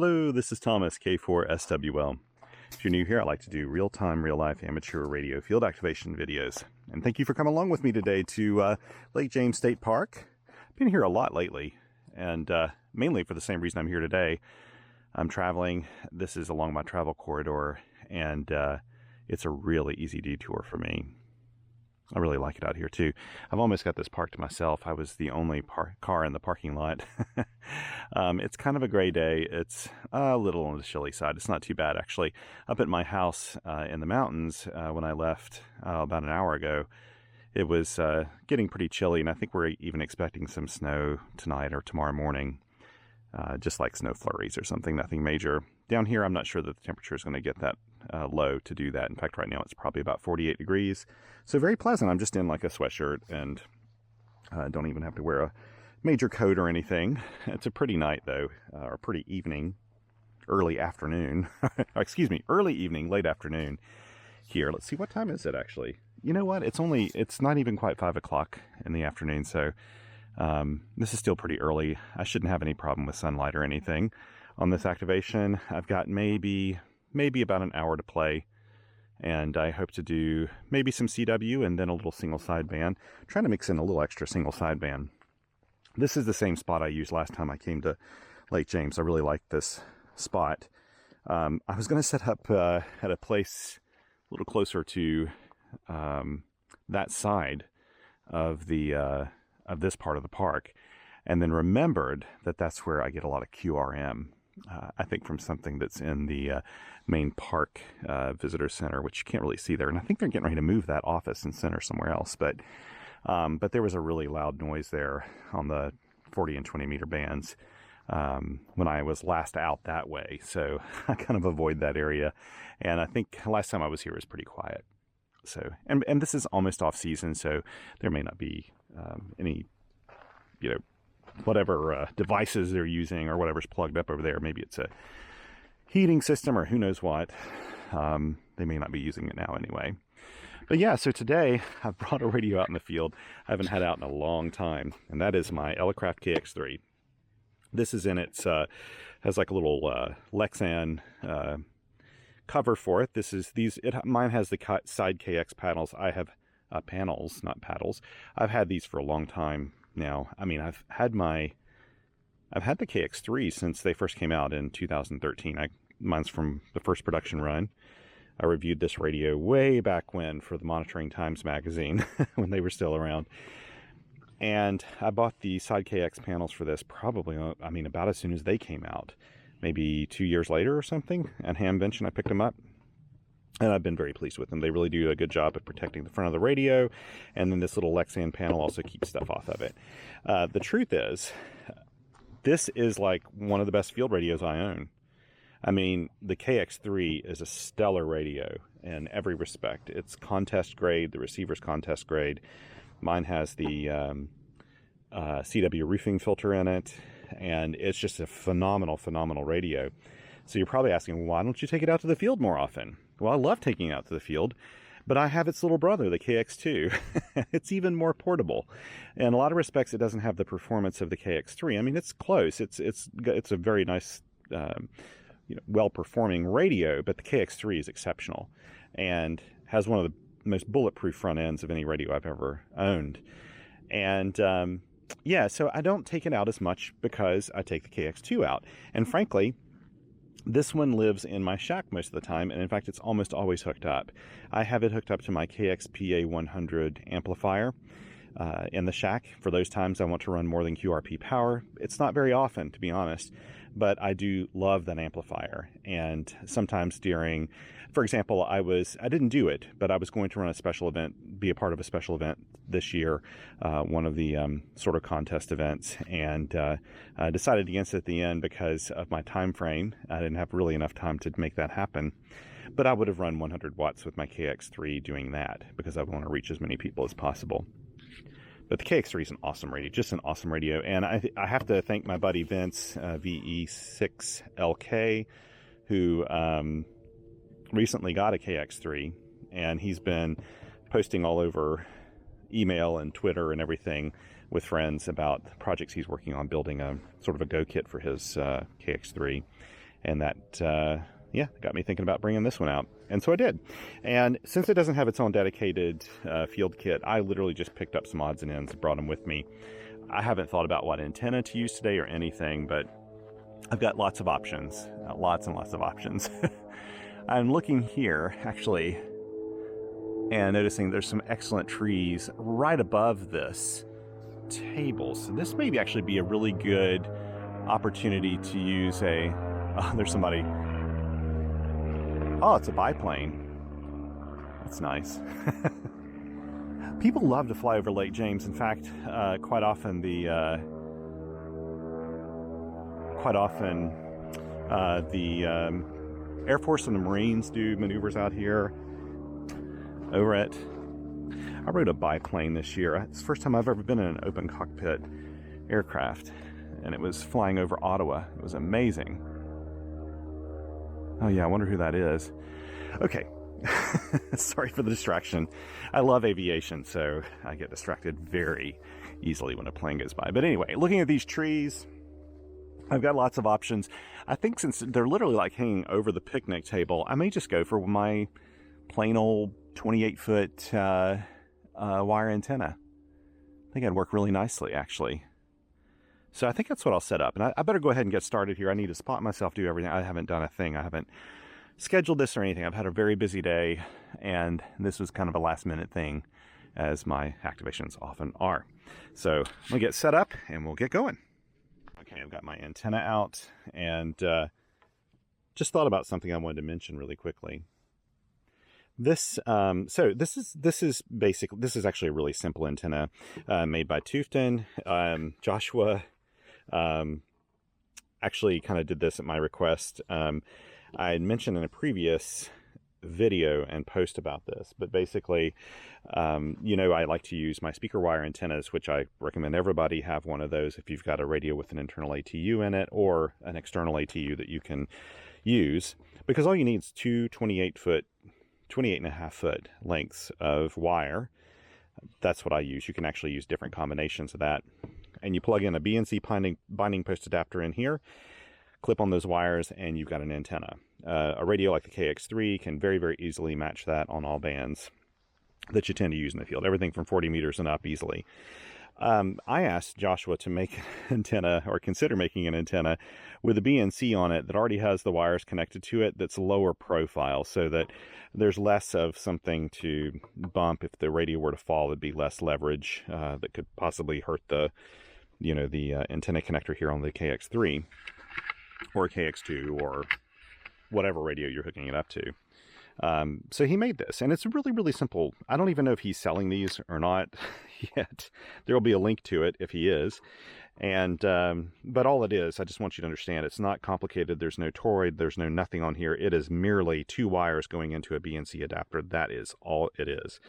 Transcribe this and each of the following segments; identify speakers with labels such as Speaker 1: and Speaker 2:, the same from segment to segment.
Speaker 1: Hello, this is Thomas, K4SWL. If you're new here, I like to do real-time, real-life amateur radio field activation videos. And thank you for coming along with me today to Lake James State Park. I've been here a lot lately, and mainly for the same reason I'm here today. I'm traveling. This is along my travel corridor, and it's a really easy detour for me. I really like it out here too. I've almost got this parked to myself. I was the only car in the parking lot. It's kind of a gray day. It's a little on the chilly side. It's not too bad actually. Up at my house in the mountains when I left about an hour ago, it was getting pretty chilly, and I think we're even expecting some snow tonight or tomorrow morning. Just like snow flurries or something, nothing major. Down here, I'm not sure that the temperature is going to get that low to do that. In fact, right now it's probably about 48 degrees. So very pleasant. I'm just in like a sweatshirt and don't even have to wear a major coat or anything. It's a pretty night though, or pretty evening, early afternoon. Excuse me, early evening, late afternoon here. Let's see, what time is it actually? You know what? It's not even quite 5 o'clock in the afternoon, so this is still pretty early. I shouldn't have any problem with sunlight or anything on this activation. I've got maybe about an hour to play, and I hope to do maybe some CW and then a little single sideband. I'm trying to mix in a little extra single sideband. This is the same spot I used last time I came to Lake James. I really like this spot. I was going to set up at a place a little closer to that side of the of this part of the park, and then remembered that that's where I get a lot of QRM. I think from something that's in the main park visitor center, which you can't really see there. And I think they're getting ready to move that office and center somewhere else. But there was a really loud noise there on the 40 and 20 meter bands when I was last out that way. So I kind of avoid that area. And I think last time I was here was pretty quiet. So, and this is almost off season, so there may not be any, whatever devices they're using or whatever's plugged up over there. Maybe it's a heating system or who knows what. They may not be using it now anyway. But yeah, so today I've brought a radio out in the field I haven't had out in a long time, and that is my Elecraft KX3. This is in its, has like a little Lexan cover for it. Mine has the side KX panels. I have panels, not paddles. I've had these for a long time now. I mean, I've had the KX3 since they first came out in 2013. Mine's from the first production run. I reviewed this radio way back when for the Monitoring Times magazine when they were still around. And I bought the side KX panels for this probably, about as soon as they came out. Maybe 2 years later or something, at Hamvention I picked them up, and I've been very pleased with them. They really do a good job of protecting the front of the radio, and then this little Lexan panel also keeps stuff off of it. The truth is, this is like one of the best field radios I own. I mean, the KX3 is a stellar radio in every respect. It's contest grade, the receiver's contest grade. Mine has the CW roofing filter in it, and it's just a phenomenal radio. So you're probably asking, why don't you take it out to the field more often? Well, I love taking it out to the field, but I have its little brother, the KX2. It's even more portable. In a lot of respects, it doesn't have the performance of the KX3. I mean, it's close. It's a very nice, well-performing radio, but the KX3 is exceptional and has one of the most bulletproof front ends of any radio I've ever owned. And yeah, so I don't take it out as much because I take the KX2 out. And frankly, this one lives in my shack most of the time, and in fact, it's almost always hooked up. I have it hooked up to my KXPA 100 amplifier in the shack for those times I want to run more than QRP power. It's not very often, to be honest, but I do love that amplifier. And sometimes during, for example, I didn't do it, but I was going to run a special event, be a part of a special event this year, one of the sort of contest events, and I decided against it at the end because of my time frame. I didn't have really enough time to make that happen. But I would have run 100 watts with my KX3 doing that because I want to reach as many people as possible. But the KX3 is an awesome radio, just an awesome radio. And I have to thank my buddy Vince, VE6LK, who recently got a KX3. And he's been posting all over email and Twitter and everything with friends about projects he's working on, building a sort of a go kit for his KX3. And that, yeah, got me thinking about bringing this one out. And so I did. And since it doesn't have its own dedicated field kit, I literally just picked up some odds and ends and brought them with me. I haven't thought about what antenna to use today or anything, but I've got lots of options, lots and lots of options. I'm looking here, actually, and noticing there's some excellent trees right above this table. So this may actually be a really good opportunity to use a... Oh, there's somebody. Oh, it's a biplane. That's nice. People love to fly over Lake James. In fact, quite often the Air Force and the Marines do maneuvers out here over it. I rode a biplane this year. It's the first time I've ever been in an open cockpit aircraft, and it was flying over Ottawa. It was amazing. Oh yeah, I wonder who that is. Okay. Sorry for the distraction. I love aviation, so I get distracted very easily when a plane goes by. But anyway, looking at these trees, I've got lots of options. I think since they're literally like hanging over the picnic table, I may just go for my plain old 28-foot wire antenna. I think that'd work really nicely, actually. So I think that's what I'll set up. And I better go ahead and get started here. I need to spot myself, do everything. I haven't done a thing. I haven't scheduled this or anything. I've had a very busy day, and this was kind of a last-minute thing, as my activations often are. So I'm going to get set up, and we'll get going. Okay, I've got my antenna out, and just thought about something I wanted to mention really quickly. This this is actually a really simple antenna made by Tufetln. Joshua actually kind of did this at my request. I had mentioned in a previous video and post about this, but basically, you know, I like to use my speaker wire antennas, which I recommend everybody have one of those if you've got a radio with an internal ATU in it or an external ATU that you can use, because all you need is two 28.5 foot lengths of wire. That's what I use. You can actually use different combinations of that. And you plug in a BNC binding post adapter in here, clip on those wires, and you've got an antenna. A radio like the KX3 can very, very easily match that on all bands that you tend to use in the field. Everything from 40 meters and up easily. I asked Joshua to make an antenna, or consider making an antenna, with a BNC on it that already has the wires connected to it that's lower profile, so that there's less of something to bump. If the radio were to fall, it'd be less leverage that could possibly hurt the, you know, the antenna connector here on the KX3 or KX2 or whatever radio you're hooking it up to. So he made this, and it's really, really simple. I don't even know if he's selling these or not yet. There will be a link to it if he is. And, but all it is, I just want you to understand, it's not complicated. There's no toroid. There's no nothing on here. It is merely two wires going into a BNC adapter. That is all it is.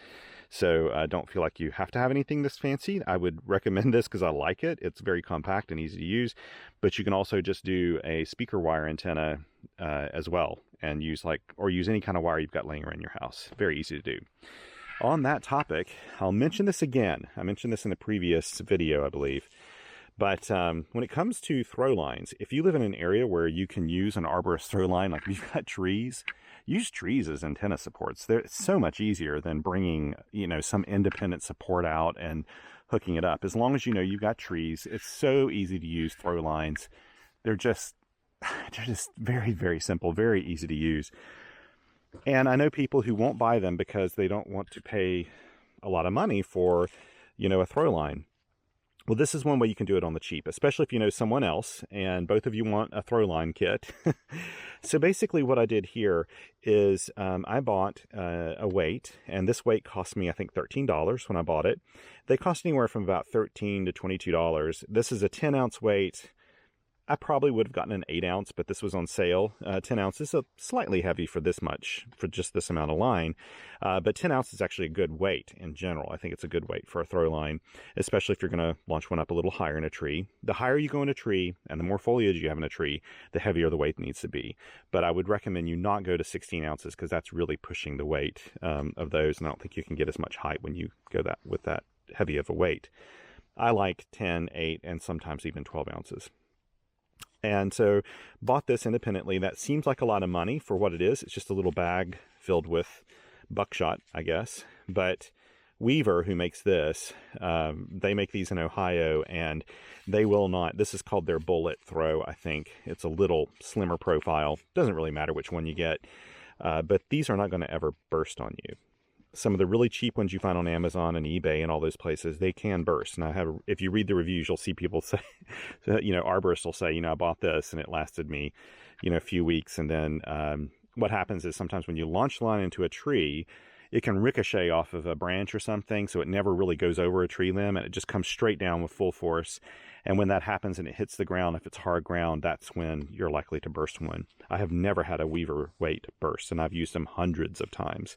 Speaker 1: So don't feel like you have to have anything this fancy. I would recommend this because I like it. It's very compact and easy to use, but you can also just do a speaker wire antenna as well, and use use any kind of wire you've got laying around your house. Very easy to do. On that topic, I'll mention this again. I mentioned this in the previous video, I believe. But when it comes to throw lines, if you live in an area where you can use an arborist throw line, like if you've got trees, use trees as antenna supports. It's so much easier than bringing, you know, some independent support out and hooking it up. As long as you know you've got trees, it's so easy to use throw lines. They're just very, very simple, very easy to use. And I know people who won't buy them because they don't want to pay a lot of money for, you know, a throw line. Well, this is one way you can do it on the cheap, especially if you know someone else and both of you want a throw line kit. So basically what I did here is I bought a weight, and this weight cost me, I think, $13 when I bought it. They cost anywhere from about $13 to $22. This is a 10-ounce weight. I probably would have gotten an 8-ounce, but this was on sale. 10 ounces is slightly heavy for this much, for just this amount of line. But 10 ounces is actually a good weight in general. I think it's a good weight for a throw line, especially if you're going to launch one up a little higher in a tree. The higher you go in a tree and the more foliage you have in a tree, the heavier the weight needs to be. But I would recommend you not go to 16 ounces because that's really pushing the weight of those. And I don't think you can get as much height when you go with that heavy of a weight. I like 10, 8, and sometimes even 12 ounces. And so bought this independently. That seems like a lot of money for what it is. It's just a little bag filled with buckshot, I guess. But Weaver, who makes this, they make these in Ohio, and they will not, this is called their bullet throw, I think. It's a little slimmer profile. Doesn't really matter which one you get, but these are not going to ever burst on you. Some of the really cheap ones you find on Amazon and eBay and all those places, they can burst. And I have, if you read the reviews, you'll see people say, you know, arborists will say, you know, I bought this and it lasted me, you know, a few weeks. And then what happens is sometimes when you launch the line into a tree, it can ricochet off of a branch or something, so it never really goes over a tree limb, and it just comes straight down with full force. And when that happens and it hits the ground, if it's hard ground, that's when you're likely to burst one. I have never had a Weaver weight burst, and I've used them hundreds of times.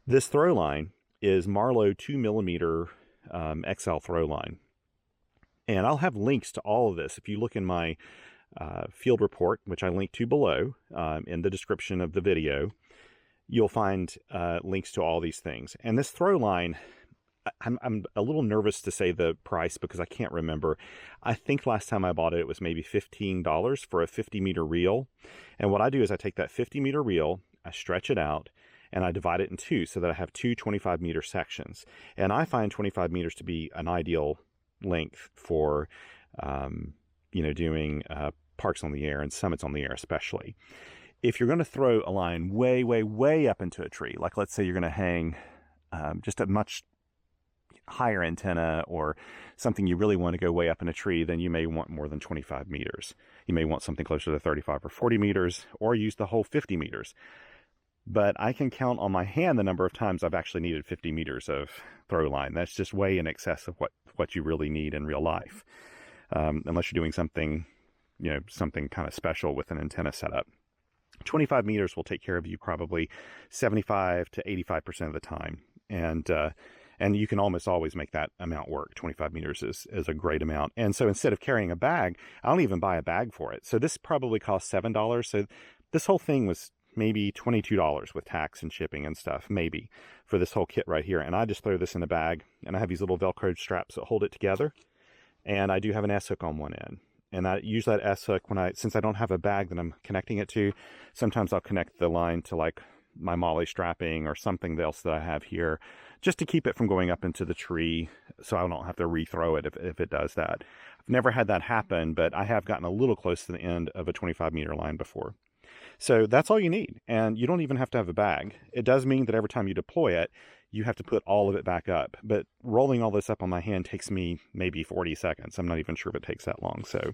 Speaker 1: This throw line is Marlowe 2mm XL throw line. And I'll have links to all of this. If you look in my field report, which I link to below in the description of the video, you'll find links to all these things. And this throw line, I'm a little nervous to say the price because I can't remember. I think last time I bought it, it was maybe $15 for a 50-meter reel. And what I do is I take that 50-meter reel, I stretch it out, and I divide it in two so that I have two 25-meter sections. And I find 25 meters to be an ideal length for, you know, doing parks on the air and summits on the air especially. If you're going to throw a line way, way, way up into a tree, like let's say you're going to hang just a much higher antenna or something you really want to go way up in a tree, then you may want more than 25 meters. You may want something closer to 35 or 40 meters, or use the whole 50 meters. But I can count on my hand the number of times I've actually needed 50 meters of throw line. That's just way in excess of what you really need in real life. Unless you're doing something, you know, something kind of special with an antenna setup. 25 meters will take care of you probably 75 to 85% of the time. And you can almost always make that amount work. 25 meters is a great amount. And so instead of carrying a bag, I don't even buy a bag for it. So this probably cost $7. So this whole thing was maybe $22 with tax and shipping and stuff, maybe, for this whole kit right here. And I just throw this in a bag, and I have these little Velcro straps that hold it together. And I do have an S-hook on one end. And I use that S-hook since I don't have a bag that I'm connecting it to, sometimes I'll connect the line to like my molly strapping or something else that I have here, just to keep it from going up into the tree so I don't have to rethrow it if it does that. I've never had that happen, but I have gotten a little close to the end of a 25-meter line before. So that's all you need, and you don't even have to have a bag. It does mean that every time you deploy it, you have to put all of it back up. But rolling all this up on my hand takes me maybe 40 seconds. I'm not even sure if it takes that long. So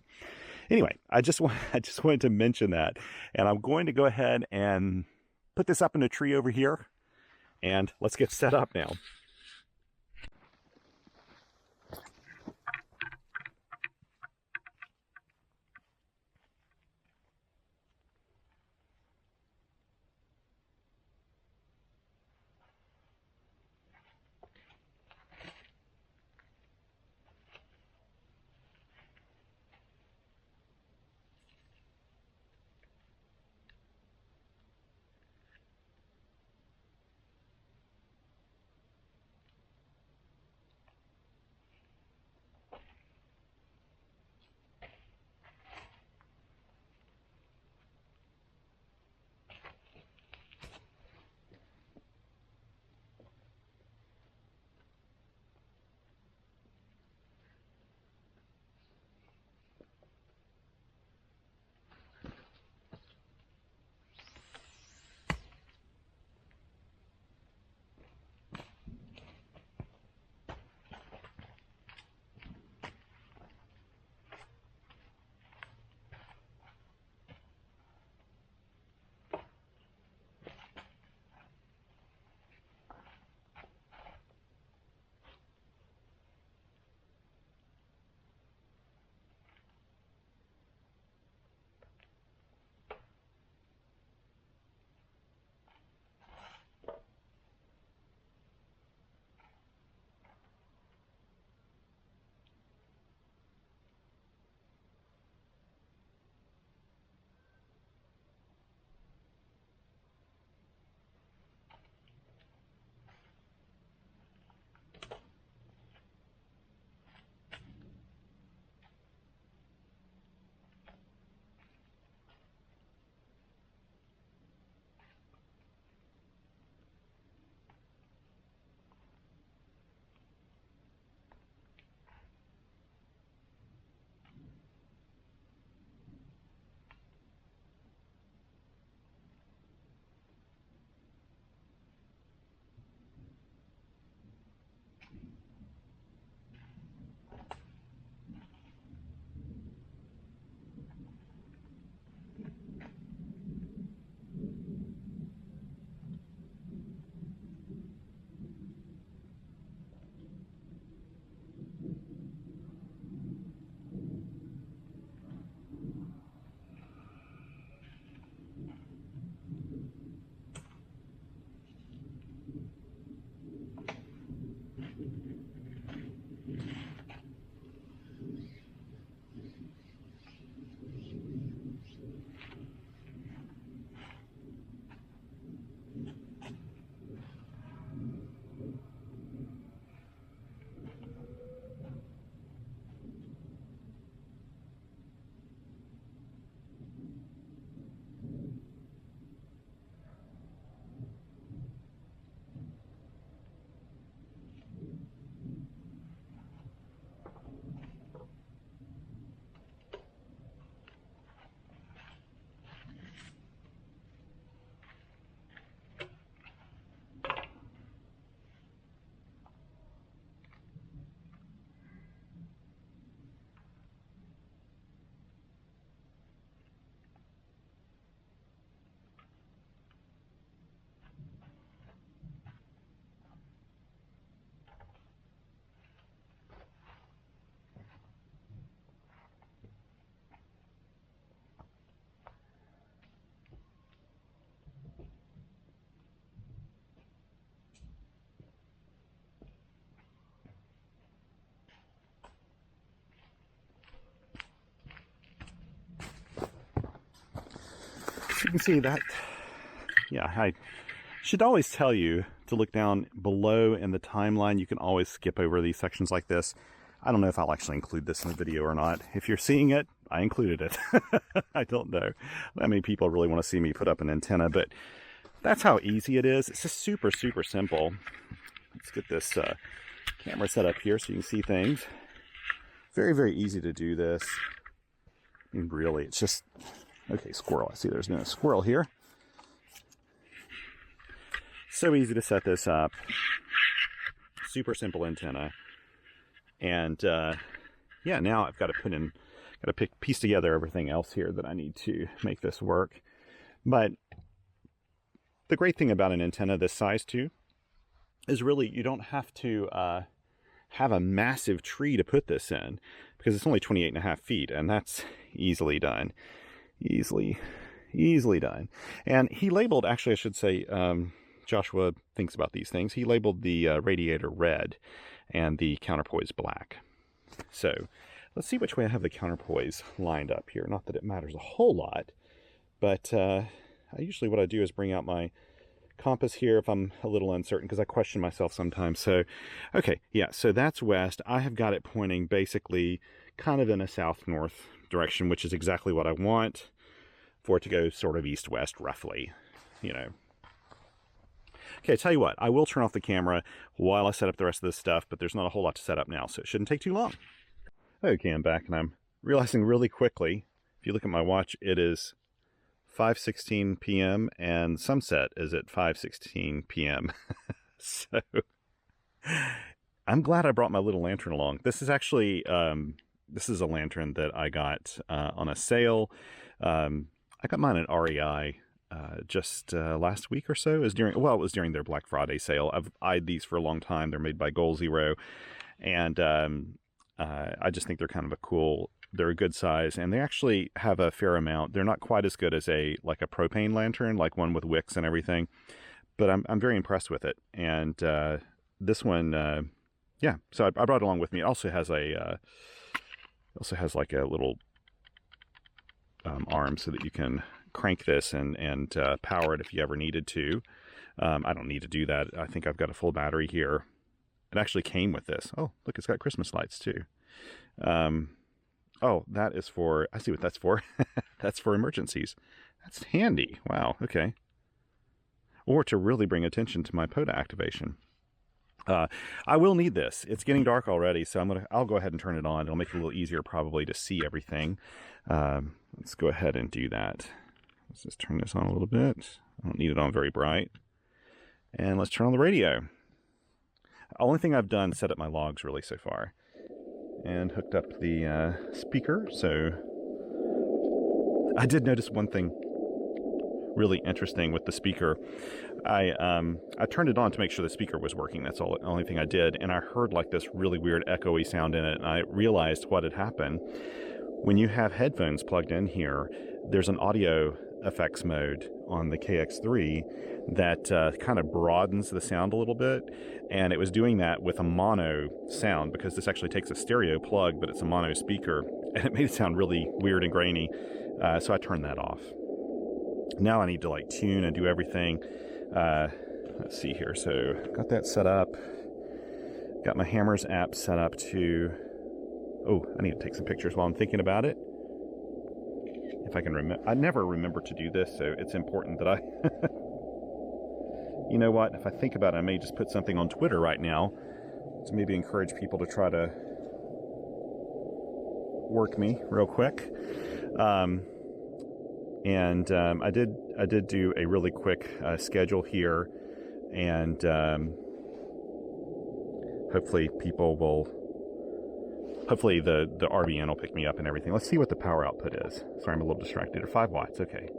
Speaker 1: anyway, I just wanted to mention that, and I'm going to go ahead and put this up in a tree over here, and let's get set up now. can see that, yeah, I should always tell you to look down below in the timeline. You can always skip over these sections like this. I don't know if I'll actually include this in the video or not. If you're seeing it, I included it. I don't know how many people really want to see me put up an antenna, but that's how easy it is. It's just super, super simple. Let's get this camera set up here so you can see things. Very, very easy to do this. I mean, really, it's just, okay, squirrel. I see there's no squirrel here. So easy to set this up. Super simple antenna. And yeah, now I've got to piece together everything else here that I need to make this work. But the great thing about an antenna this size too is really you don't have to have a massive tree to put this in, because it's only 28.5 feet, and that's easily done. Easily done. And he labeled, actually I should say, Joshua thinks about these things. He labeled the radiator red and the counterpoise black. So let's see which way I have the counterpoise lined up here. Not that it matters a whole lot, but usually what I do is bring out my compass here if I'm a little uncertain, because I question myself sometimes. So, okay, yeah, so that's west. I have got it pointing basically kind of in a south-north direction, which is exactly what I want for it to go sort of east-west roughly, you know. Okay, tell you what, I will turn off the camera while I set up the rest of this stuff, but there's not a whole lot to set up now, so it shouldn't take too long. Okay, I'm back, and I'm realizing really quickly, if you look at my watch, it is 5:16 p.m. and sunset is at 5:16 p.m. So I'm glad I brought my little lantern along. This is actually, this is a lantern that I got on a sale. I got mine at REI just last week or so. It was during their Black Friday sale. I've eyed these for a long time. They're made by Goal Zero, and I just think they're kind of a cool, they're a good size, and they actually have a fair amount. They're not quite as good as a propane lantern, like one with wicks and everything, but I'm very impressed with it. And this one, yeah, so I brought it along with me. It also has like a little arm so that you can crank this and power it if you ever needed to. I don't need to do that. I think I've got a full battery here. It actually came with this. Oh, look, it's got Christmas lights too. Oh, that is for, I see what that's for. That's for emergencies. That's handy. Wow, okay. Or to really bring attention to my POTA activation. I will need this. It's getting dark already, so I'll go ahead and turn it on. It'll make it a little easier probably to see everything. Let's go ahead and do that. Let's just turn this on a little bit. I don't need it on very bright. And let's turn on the radio. Only thing I've done is set up my logs really so far. And hooked up the speaker. So I did notice one thing really interesting with the speaker. I turned it on to make sure the speaker was working. That's the only thing I did. And I heard like this really weird echoey sound in it. And I realized what had happened. When you have headphones plugged in here, there's an audio effects mode on the KX3 that kind of broadens the sound a little bit, and it was doing that with a mono sound, because this actually takes a stereo plug, but it's a mono speaker, and it made it sound really weird and grainy, so I turned that off. Now I need to like tune and do everything. Let's see here, so got that set up, got my Hammers app set up to, oh, I need to take some pictures while I'm thinking about it. If I can remember, I never remember to do this, so it's important that I, you know what, if I think about it, I may just put something on Twitter right now to maybe encourage people to try to work me real quick. I did do a really quick schedule here, and hopefully people will, hopefully the RBN will pick me up and everything. Let's see what the power output is. Sorry, I'm a little distracted. 5 watts, okay.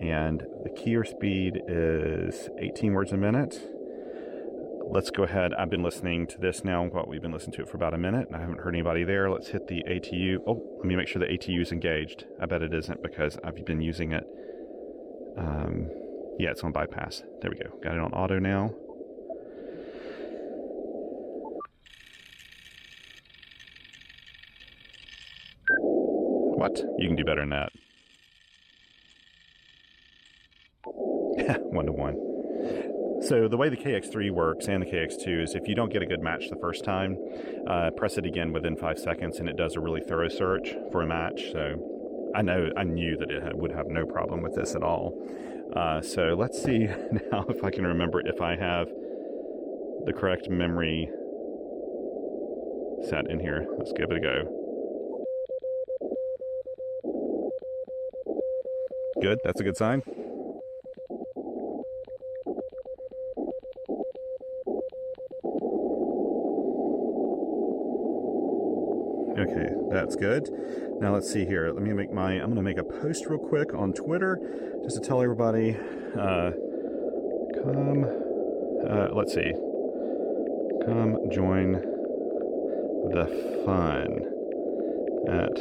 Speaker 1: And the keyer speed is 18 words a minute. Let's go ahead. I've been listening to this now. We've been listening to it for about a minute, and I haven't heard anybody there. Let's hit the ATU. Oh, let me make sure the ATU is engaged. I bet it isn't, because I've been using it. Yeah, it's on bypass. There we go. Got it on auto now. What? You can do better than that. 1-to-1. So the way the KX3 works and the KX2 is if you don't get a good match the first time, press it again within 5 seconds and it does a really thorough search for a match. So I knew that it would have no problem with this at all. So let's see now if I can remember if I have the correct memory set in here. Let's give it a go. Good, that's a good sign. Okay, that's good. Now let's see here. Let me make I'm going to make a post real quick on Twitter just to tell everybody, let's see. Come join the fun at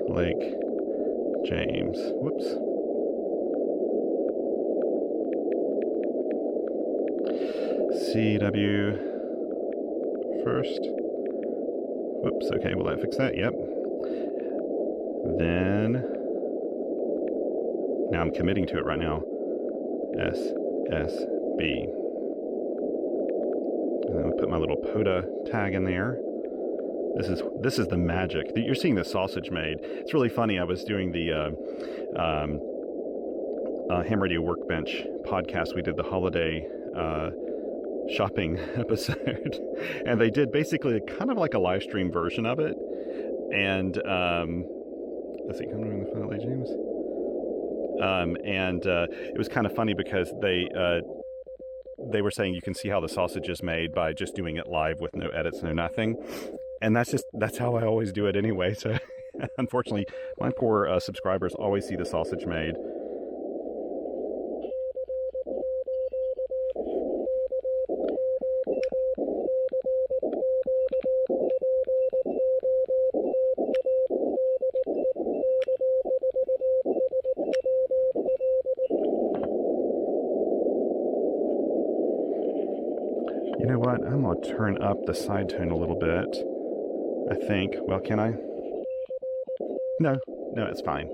Speaker 1: Lake James. Whoops. CW first. Whoops, okay, will that fix that? Yep. Then, now I'm committing to it right now. SSB. And then I'll put my little POTA tag in there. This is the magic. You're seeing the sausage made. It's really funny. I was doing the Ham Radio Workbench podcast. We did the holiday shopping episode, and they did basically kind of like a live stream version of it. And let's see, come to the finale, James. It was kind of funny because they were saying you can see how the sausage is made by just doing it live with no edits, no nothing. And that's how I always do it anyway. So unfortunately, my poor subscribers always see the sausage made. You know what? I'm going to turn up the side tone a little bit. I think. Well, can I? No, it's fine.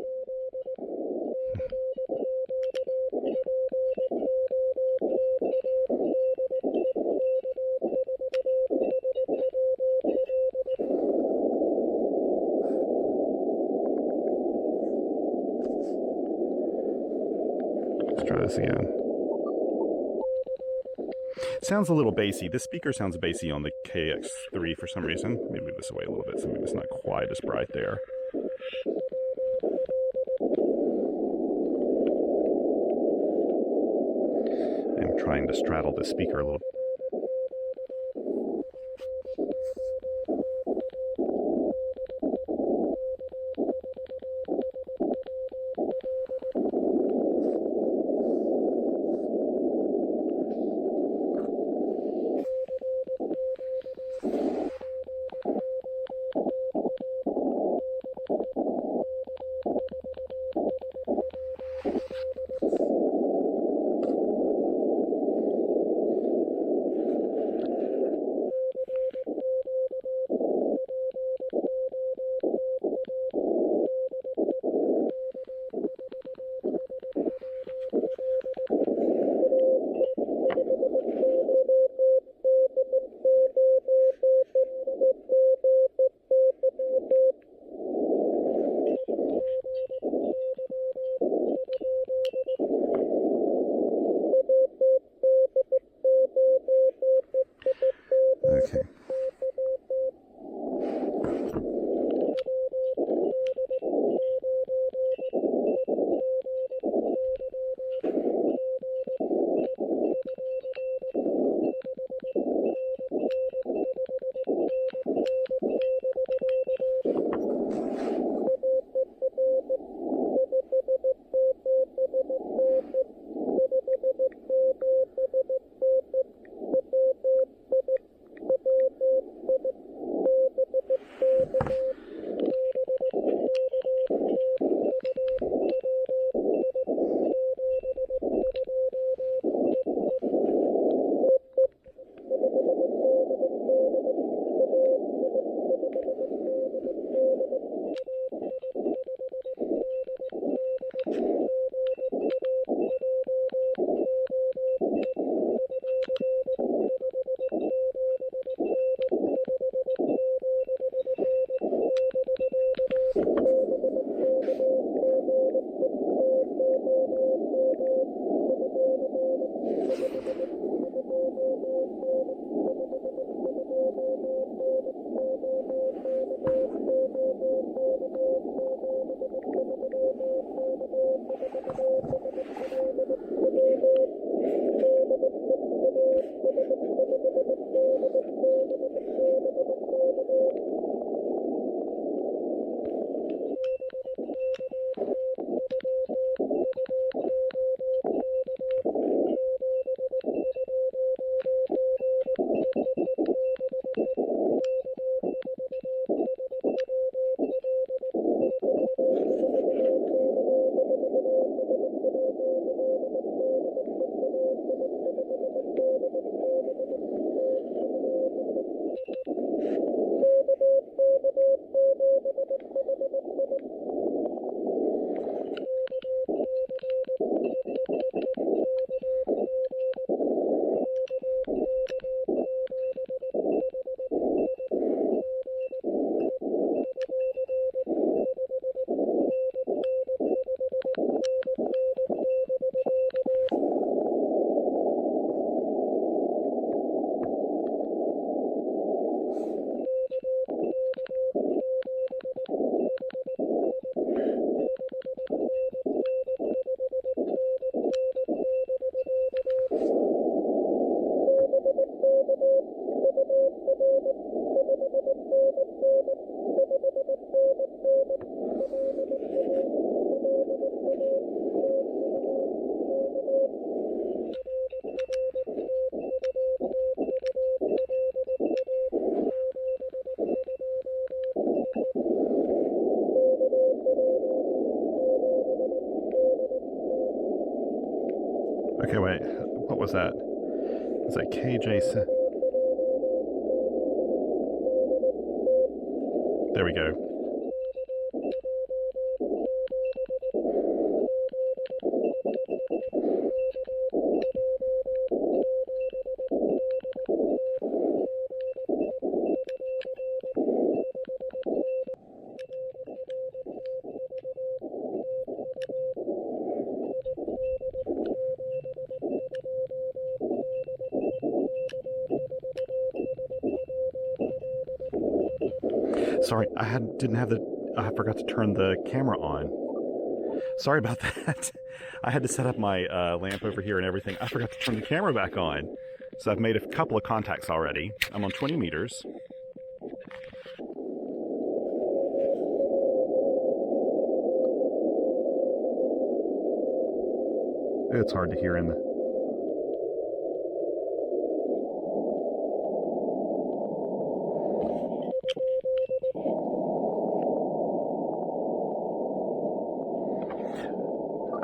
Speaker 1: Let's try this again. Sounds a little bassy. This speaker sounds bassy on the KX3 for some reason. Let me move this away a little bit so maybe it's not quite as bright there. I'm trying to straddle the speaker a little. Okay, wait. What was that? Was that KJ? There we go. Sorry, I forgot to turn the camera on. Sorry about that. I had to set up my lamp over here and everything. I forgot to turn the camera back on. So I've made a couple of contacts already. I'm on 20 meters. It's hard to hear in the...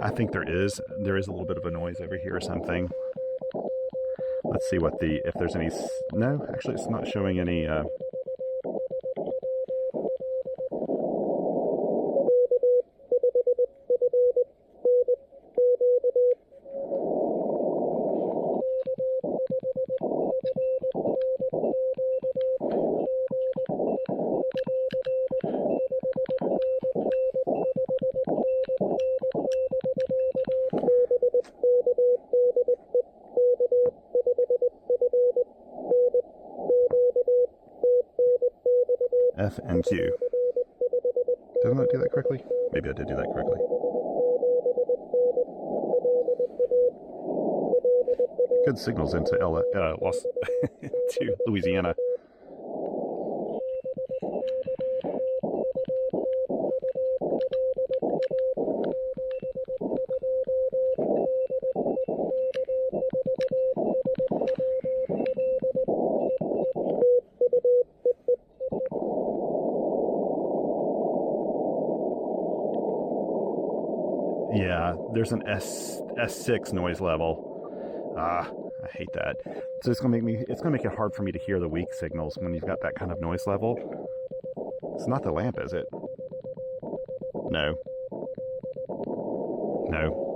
Speaker 1: I think there is a little bit of a noise over here or something. Let's see what if there's any, no, actually it's not showing any, F and Q. Did I not do that correctly? Maybe I did do that correctly. Good signals into to Louisiana. Yeah, there's an S6 noise level. I hate that. So it's gonna make it hard for me to hear the weak signals when you've got that kind of noise level. It's not the lamp, is it? No. No.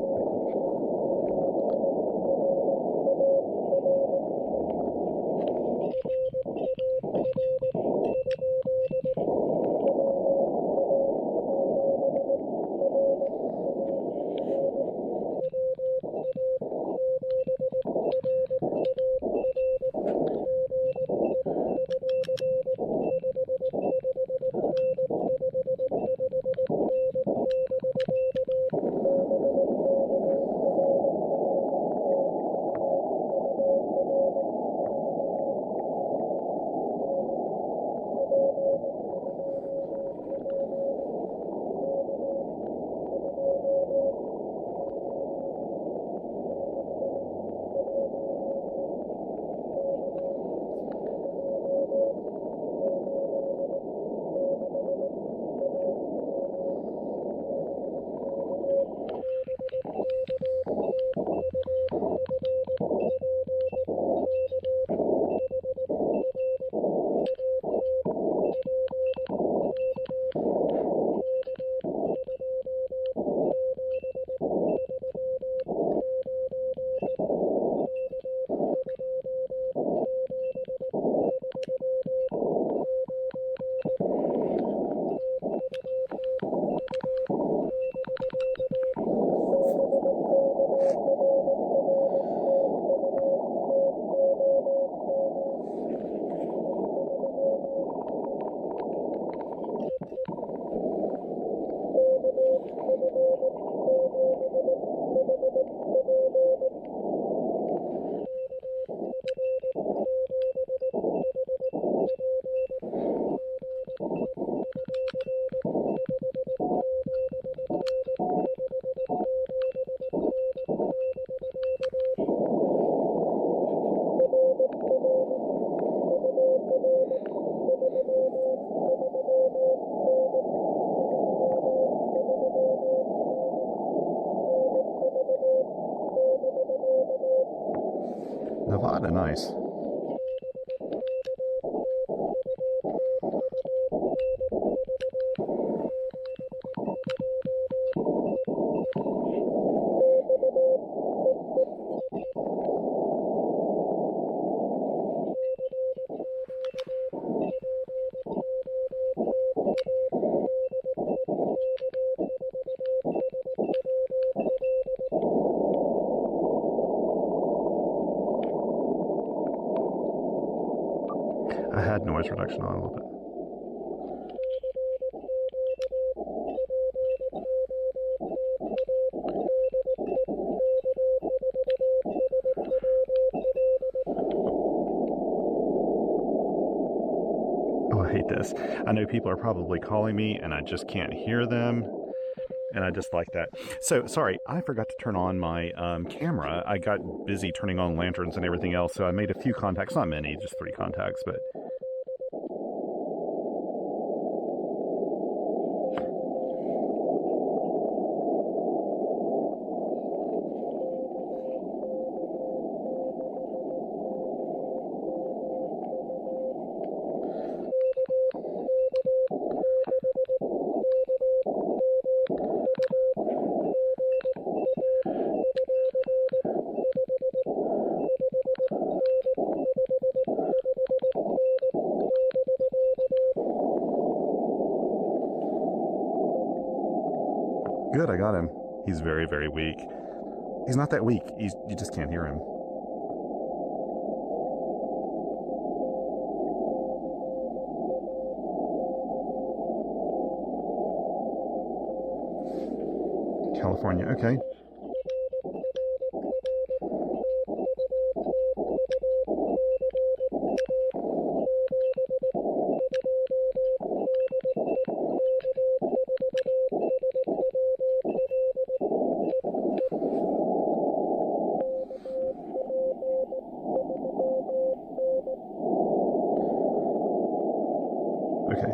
Speaker 1: Nevada, nice. I had noise reduction on a little bit. Oh, I hate this. I know people are probably calling me and I just can't hear them. And I just like that. So, sorry, I forgot to turn on my camera. I got busy turning on lanterns and everything else, so I made a few contacts. Not many, just 3 contacts, but... Good, I got him. He's very, very weak. He's not that weak. You just can't hear him. California, okay. Okay.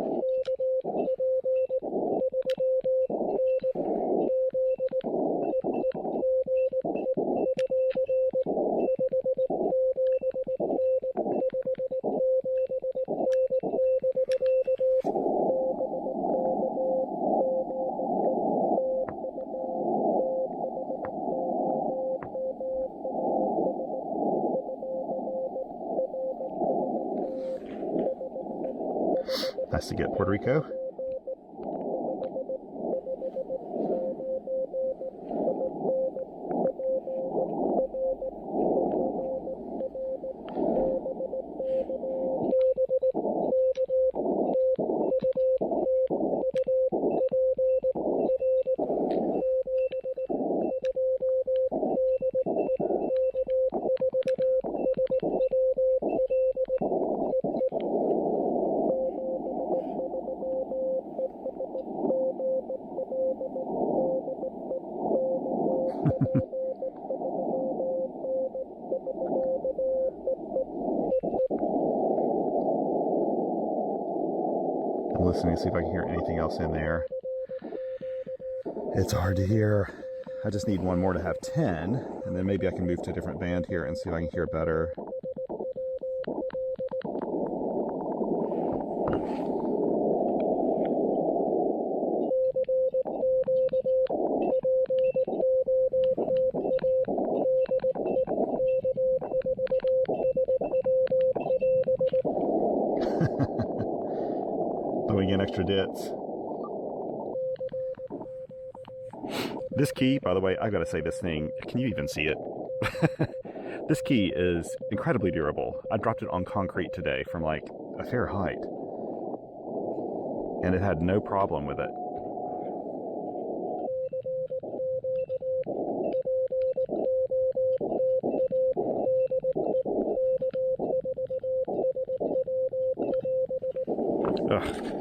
Speaker 1: Nice to get Puerto Rico. I'm listening to see if I can hear anything else in there. It's hard to hear. I just need one more to have 10, and then maybe I can move to a different band here and see if I can hear better. Throwing in extra dits. This key, by the way, I've got to say this thing, can you even see it? This key is incredibly durable. I dropped it on concrete today from like a fair height, and it had no problem with it. Ugh.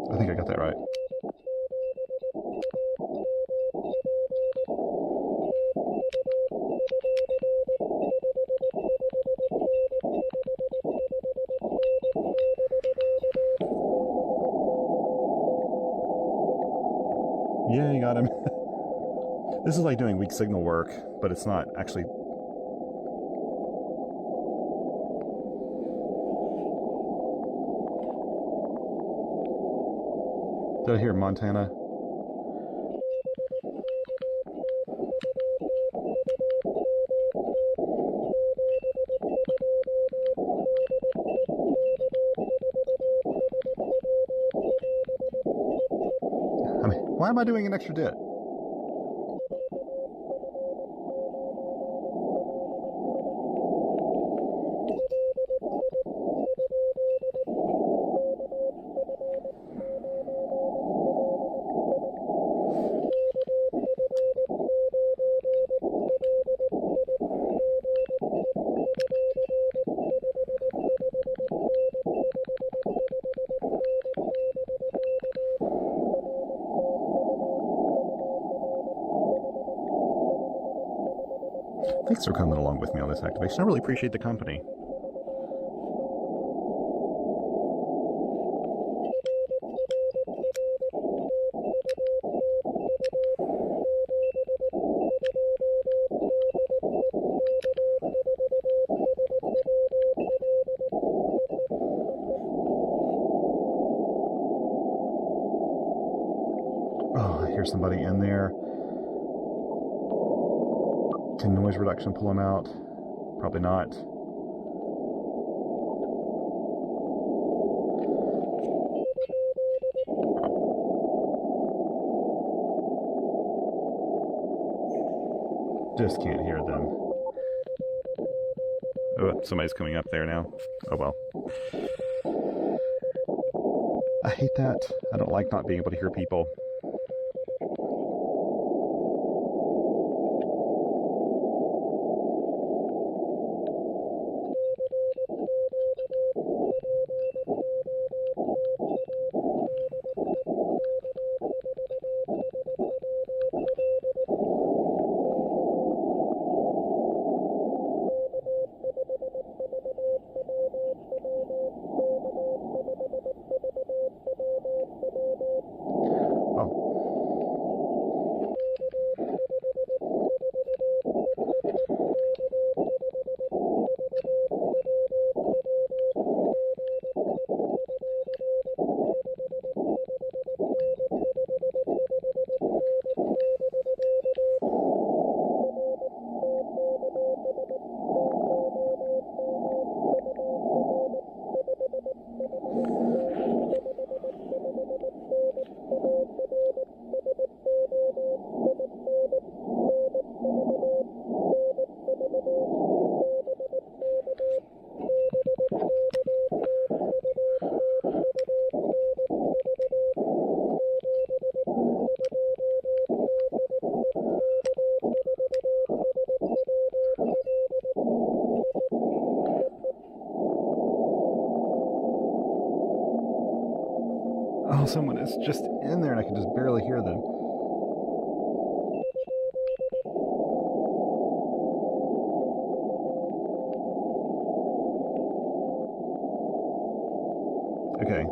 Speaker 1: I think I got that right. Yeah, you got him. This is like doing weak signal work, but it's not actually. Did I hear Montana? I mean, why am I doing an extra dit? Thanks for coming along with me on this activation. I really appreciate the company. Oh, I hear somebody in there. Can noise reduction pull them out? Probably not. Just can't hear them. Oh, somebody's coming up there now. Oh well. I hate that. I don't like not being able to hear people. Oh, someone is just in there and I can just barely hear them. Okay.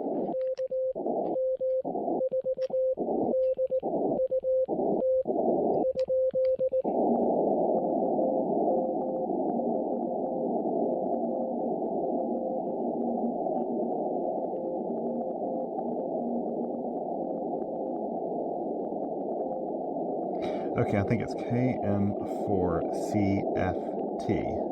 Speaker 1: Okay, I think it's KM4CFT.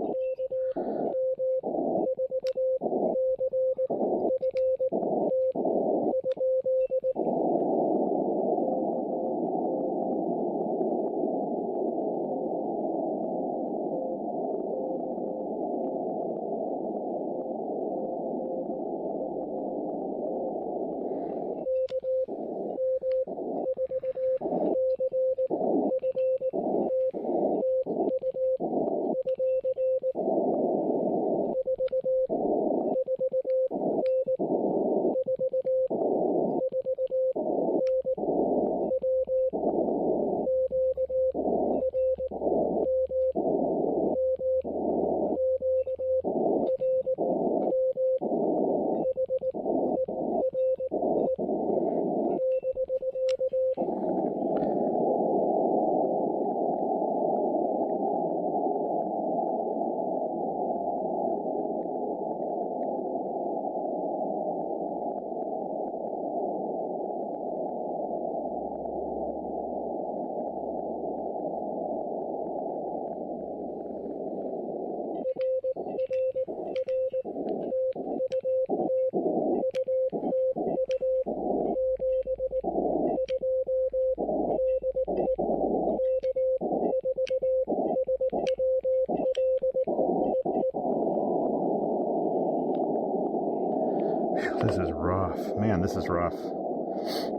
Speaker 1: This is rough. Man, this is rough.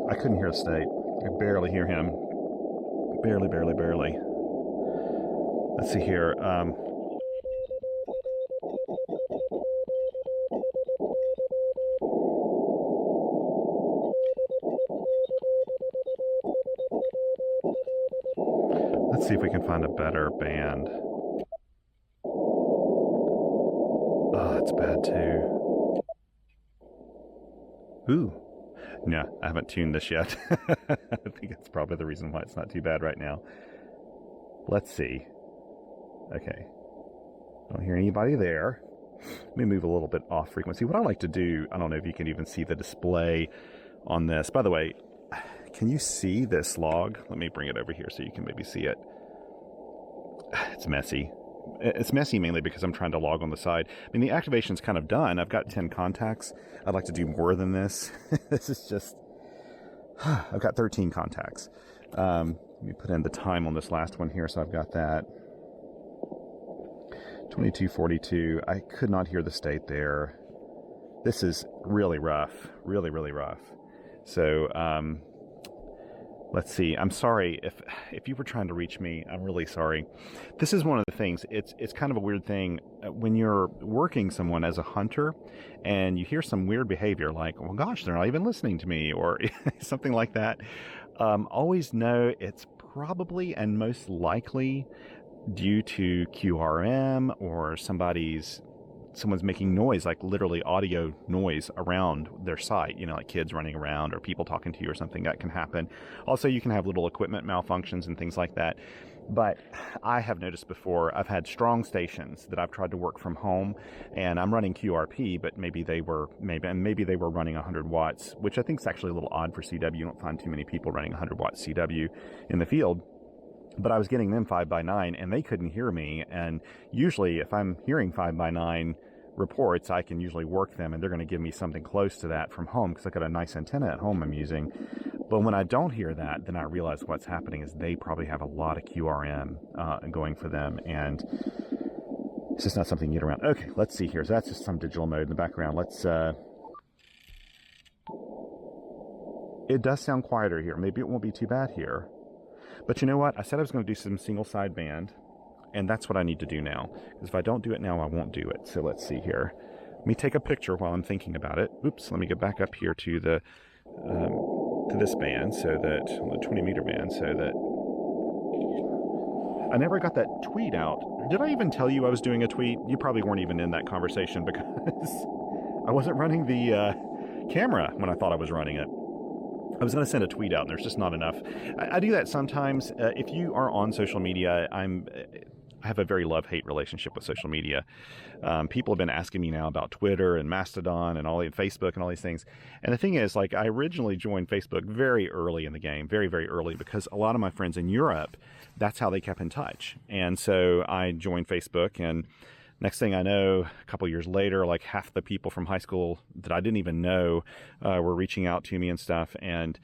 Speaker 1: I couldn't hear State. I could barely hear him. Barely. Let's see here. Let's see if we can find a better band. Oh, it's bad too. Ooh. No, I haven't tuned this yet. I think that's probably the reason why it's not too bad right now. Let's see. Okay. Don't hear anybody there. Let me move a little bit off frequency. What I like to do, I don't know if you can even see the display on this. By the way, can you see this log? Let me bring it over here so you can maybe see it. It's messy. It's messy mainly because I'm trying to log on the side. I mean, the activation's kind of done. I've got 10 contacts. I'd like to do more than this. This is just... I've got 13 contacts. Let me put in the time on this last one here, so I've got that. 2242. I could not hear the state there. This is really rough. Really rough. So, let's see. I'm sorry if you were trying to reach me. I'm really sorry. This is one of the things. It's kind of a weird thing when you're working someone as a hunter, and you hear some weird behavior, like, "Well, gosh, they're not even listening to me," or something like that. Always know it's probably and most likely due to QRM or someone's making noise, like literally audio noise around their site, you know, like kids running around or people talking to you or something. That can happen. Also, you can have little equipment malfunctions and things like that. But I have noticed before, I've had strong stations that I've tried to work from home, and I'm running QRP, but maybe they were running 100 watts, which I think is actually a little odd for CW. You don't find too many people running 100 watt CW in the field. But I was getting them 5x9 and they couldn't hear me. And usually if I'm hearing 5x9 reports, I can usually work them, and they're going to give me something close to that from home because I've got a nice antenna at home I'm using. But when I don't hear that, then I realize what's happening is they probably have a lot of QRM going for them, and it's just not something you get around. Okay, let's see here. So that's just some digital mode in the background. Let's it does sound quieter here. Maybe it won't be too bad here. But you know what? I said I was going to do some single sideband, and that's what I need to do now. Because if I don't do it now, I won't do it. So let's see here. Let me take a picture while I'm thinking about it. Oops, let me get back up here to the to this band, so that the 20-meter band, so that I never got that tweet out. Did I even tell you I was doing a tweet? You probably weren't even in that conversation because I wasn't running the camera when I thought I was running it. I was going to send a tweet out, and there's just not enough. I do that sometimes. If you are on social media, I have a very love-hate relationship with social media. People have been asking me now about Twitter and Mastodon and Facebook and all these things. And the thing is, like, I originally joined Facebook very early in the game, very, very early, because a lot of my friends in Europe, that's how they kept in touch. And so I joined Facebook, and next thing I know, a couple years later, like half the people from high school that I didn't even know were reaching out to me and stuff. And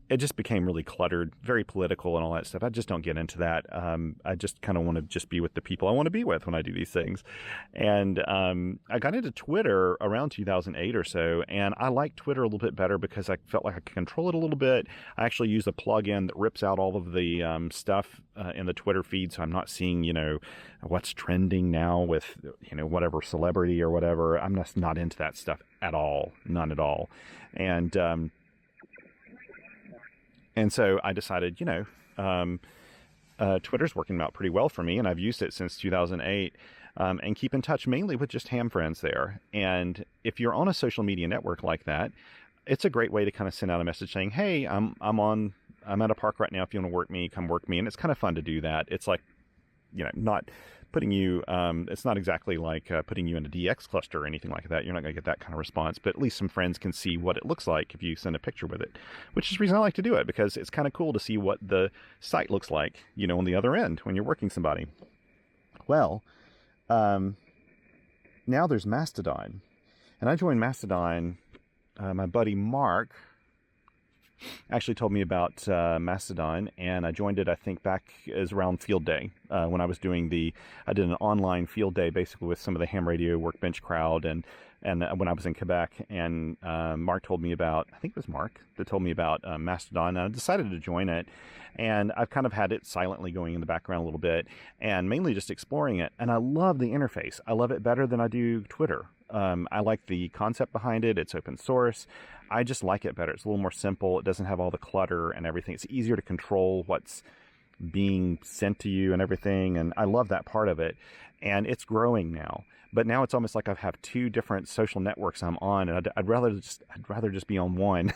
Speaker 1: it just became really cluttered, very political and all that stuff. I just don't get into that. I just kind of want to just be with the people I want to be with when I do these things. And I got into Twitter around 2008 or so, and I like Twitter a little bit better because I felt like I could control it a little bit. I actually use a plugin that rips out all of the stuff in the Twitter feed, so I'm not seeing, what's trending now with, whatever celebrity or whatever. I'm just not into that stuff at all, none at all. And so I decided, Twitter's working out pretty well for me, and I've used it since 2008, and keep in touch mainly with just ham friends there. And if you're on a social media network like that, it's a great way to kind of send out a message saying, hey, I'm at a park right now. If you want to work me, come work me. And it's kind of fun to do that. It's like, not putting you, it's not exactly like putting you in a DX cluster or anything like that. You're not going to get that kind of response, but at least some friends can see what it looks like if you send a picture with it, which is the reason I like to do it, because it's kind of cool to see what the site looks like, on the other end when you're working somebody. Well, now there's Mastodon, and I joined Mastodon. My buddy Mark actually told me about Mastodon, and I joined it, I think, back as around field day when I was I did an online field day basically with some of the ham radio workbench crowd, and when I was in Quebec, and Mark told me about, I think it was Mark that told me about Mastodon, and I decided to join it, and I've kind of had it silently going in the background a little bit, and mainly just exploring it, and I love the interface. I love it better than I do Twitter. I like the concept behind it. It's open source. I just like it better. It's a little more simple. It doesn't have all the clutter and everything. It's easier to control what's being sent to you and everything. And I love that part of it. And it's growing now. But now it's almost like I have two different social networks I'm on, and I'd rather just be on one.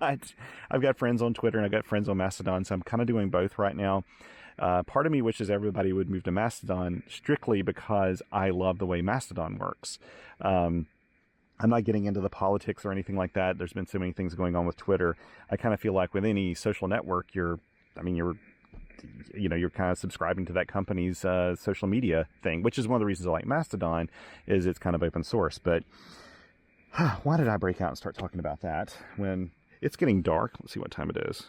Speaker 1: But I've got friends on Twitter and I've got friends on Mastodon, so I'm kind of doing both right now. Part of me wishes everybody would move to Mastodon strictly because I love the way Mastodon works. I'm not getting into the politics or anything like that. There's been so many things going on with Twitter. I kind of feel like with any social network, you're kind of subscribing to that company's social media thing, which is one of the reasons I like Mastodon, is it's kind of open source. But why did I break out and start talking about that when it's getting dark? Let's see what time it is.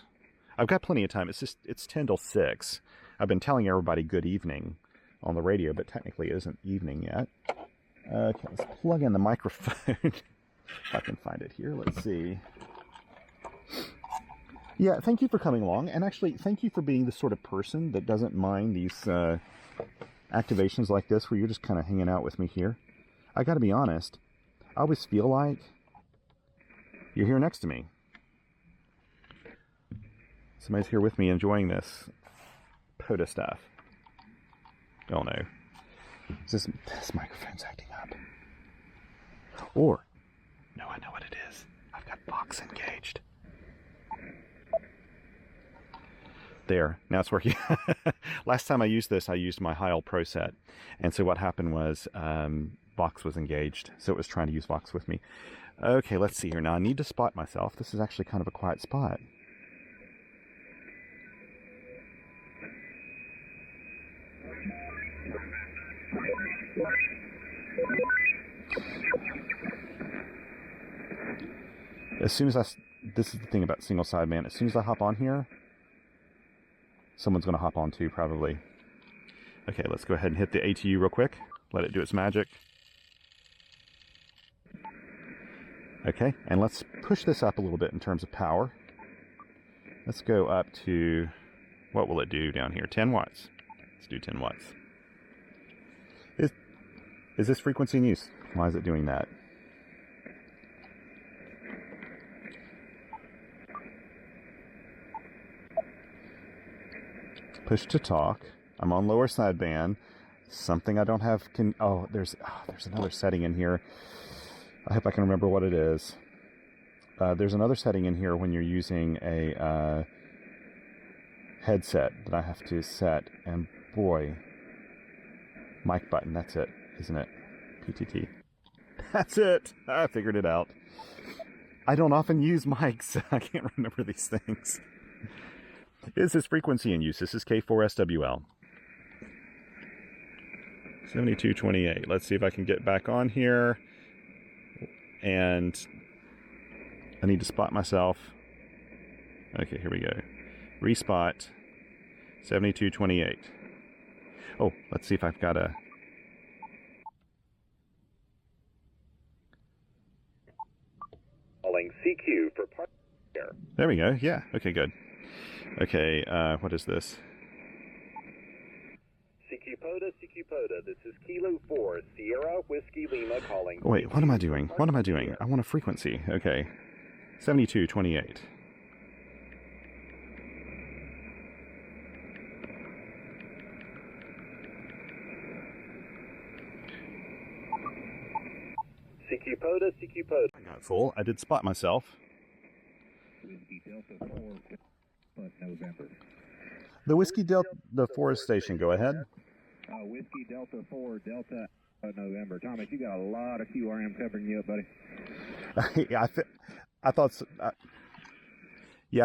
Speaker 1: I've got plenty of time. It's 10 till 6. I've been telling everybody good evening on the radio, but technically it isn't evening yet. Okay, let's plug in the microphone. If I can find it here. Let's see. Yeah, thank you for coming along. And actually, thank you for being the sort of person that doesn't mind these activations like this where you're just kind of hanging out with me here. I got to be honest. I always feel like you're here next to me. Somebody's here with me enjoying this POTA stuff. Oh no. This microphone's acting up. Or, no, I know what it is. I've got Vox engaged. There, now it's working. Last time I used this, I used my Heil Pro set. And so what happened was Vox was engaged. So it was trying to use Vox with me. Okay, let's see here. Now I need to spot myself. This is actually kind of a quiet spot. As soon as this is the thing about single sideband, as soon as I hop on here, someone's going to hop on too, probably. Okay, let's go ahead and hit the ATU real quick. Let it do its magic. Okay, and let's push this up a little bit in terms of power. Let's go up to, what will it do down here? 10 watts. Let's do 10 watts. Is this frequency in use? Why is it doing that? Push to talk. I'm on lower sideband. Something I don't have can... Oh, there's another setting in here. I hope I can remember what it is. There's another setting in here when you're using a headset that I have to set. And boy, mic button, that's it, isn't it? PTT. That's it! I figured it out. I don't often use mics. I can't remember these things. Is this frequency in use? This is K4SWL. 7228. Let's see if I can get back on here. And I need to spot myself. Okay, here we go. Respot 7228. Oh, let's see if I've got a...
Speaker 2: Calling CQ for part here.
Speaker 1: There we go. Yeah. Okay, good. Okay, what is this?
Speaker 2: CQ POTA, this is Kilo 4, Sierra Whiskey Lima calling.
Speaker 1: Wait, what am I doing? What am I doing? I want a frequency. Okay. 7228.
Speaker 2: CQ POTA.
Speaker 1: I got full. I did spot myself.
Speaker 2: Whiskey Delta 4, November.
Speaker 1: The Whiskey Delta, the forest station, go ahead.
Speaker 2: Whiskey Delta 4, Delta November. Thomas, you got a lot of QRM covering you up, buddy.
Speaker 1: Yeah, I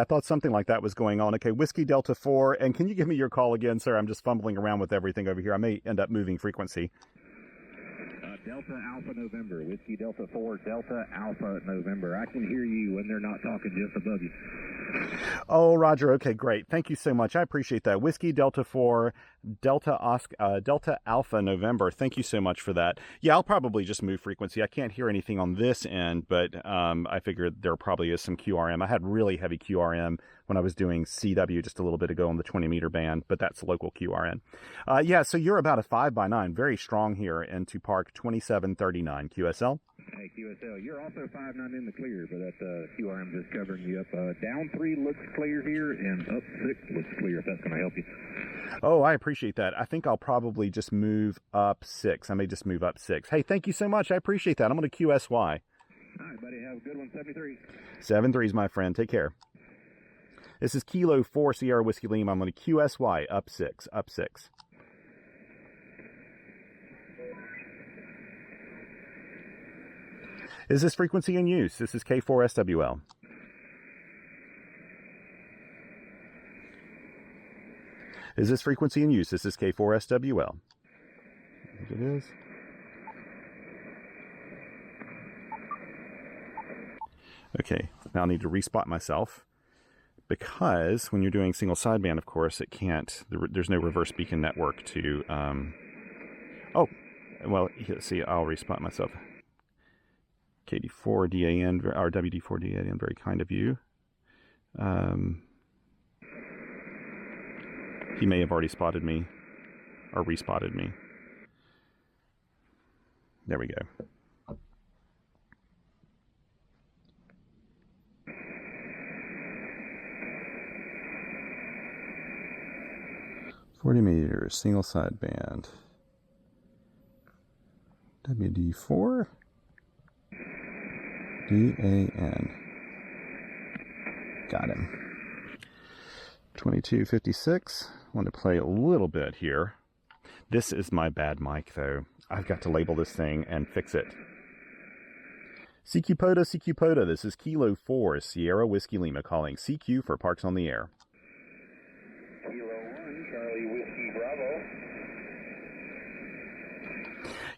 Speaker 1: thought something like that was going on. Okay, Whiskey Delta 4, and can you give me your call again, sir? I'm just fumbling around with everything over here. I may end up moving frequency.
Speaker 2: Delta Alpha November, Whiskey Delta 4, Delta Alpha November. I can hear you when they're not talking just above you.
Speaker 1: Oh, Roger. Okay, great. Thank you so much. I appreciate that. Whiskey Delta 4, Delta Alpha November. Thank you so much for that. Yeah, I'll probably just move frequency. I can't hear anything on this end, but I figured there probably is some QRM. I had really heavy QRM when I was doing CW just a little bit ago on the 20-meter band, but that's local QRM. Yeah, so you're about a 5x9, very strong here into Park 2739 QSL.
Speaker 2: Hey, QSL, you're also 5'9" in the clear, but that QRM just covering you up. Down 3 looks clear here, and up 6 looks clear, if that's going to help you.
Speaker 1: Oh, I appreciate that. I think I'll probably just move up 6. I may just move up 6. Hey, thank you so much. I appreciate that. I'm going to QSY.
Speaker 2: All right, buddy. Have a good one. 73.
Speaker 1: 73's my friend. Take care. This is Kilo 4 Sierra Whiskey Lima. I'm going to QSY up 6, up 6. Is this frequency in use? This is K4SWL. Is this frequency in use? This is K4SWL. I think it is. Okay, now I need to respot myself, because when you're doing single sideband, of course, it can't, there's no reverse beacon network to, oh, well, let's see, I'll respot myself. KD4DAN, or WD4DAN, very kind of you. He may have already spotted me, or respotted me. There we go. .40 meters, single sideband. WD4. DAN. Got him. 2256. Want to play a little bit here. This is my bad mic, though. I've got to label this thing and fix it. CQ POTA. This is Kilo 4 Sierra Whiskey Lima calling CQ for Parks on the Air.
Speaker 2: Kilo 1, Charlie Whiskey Bravo.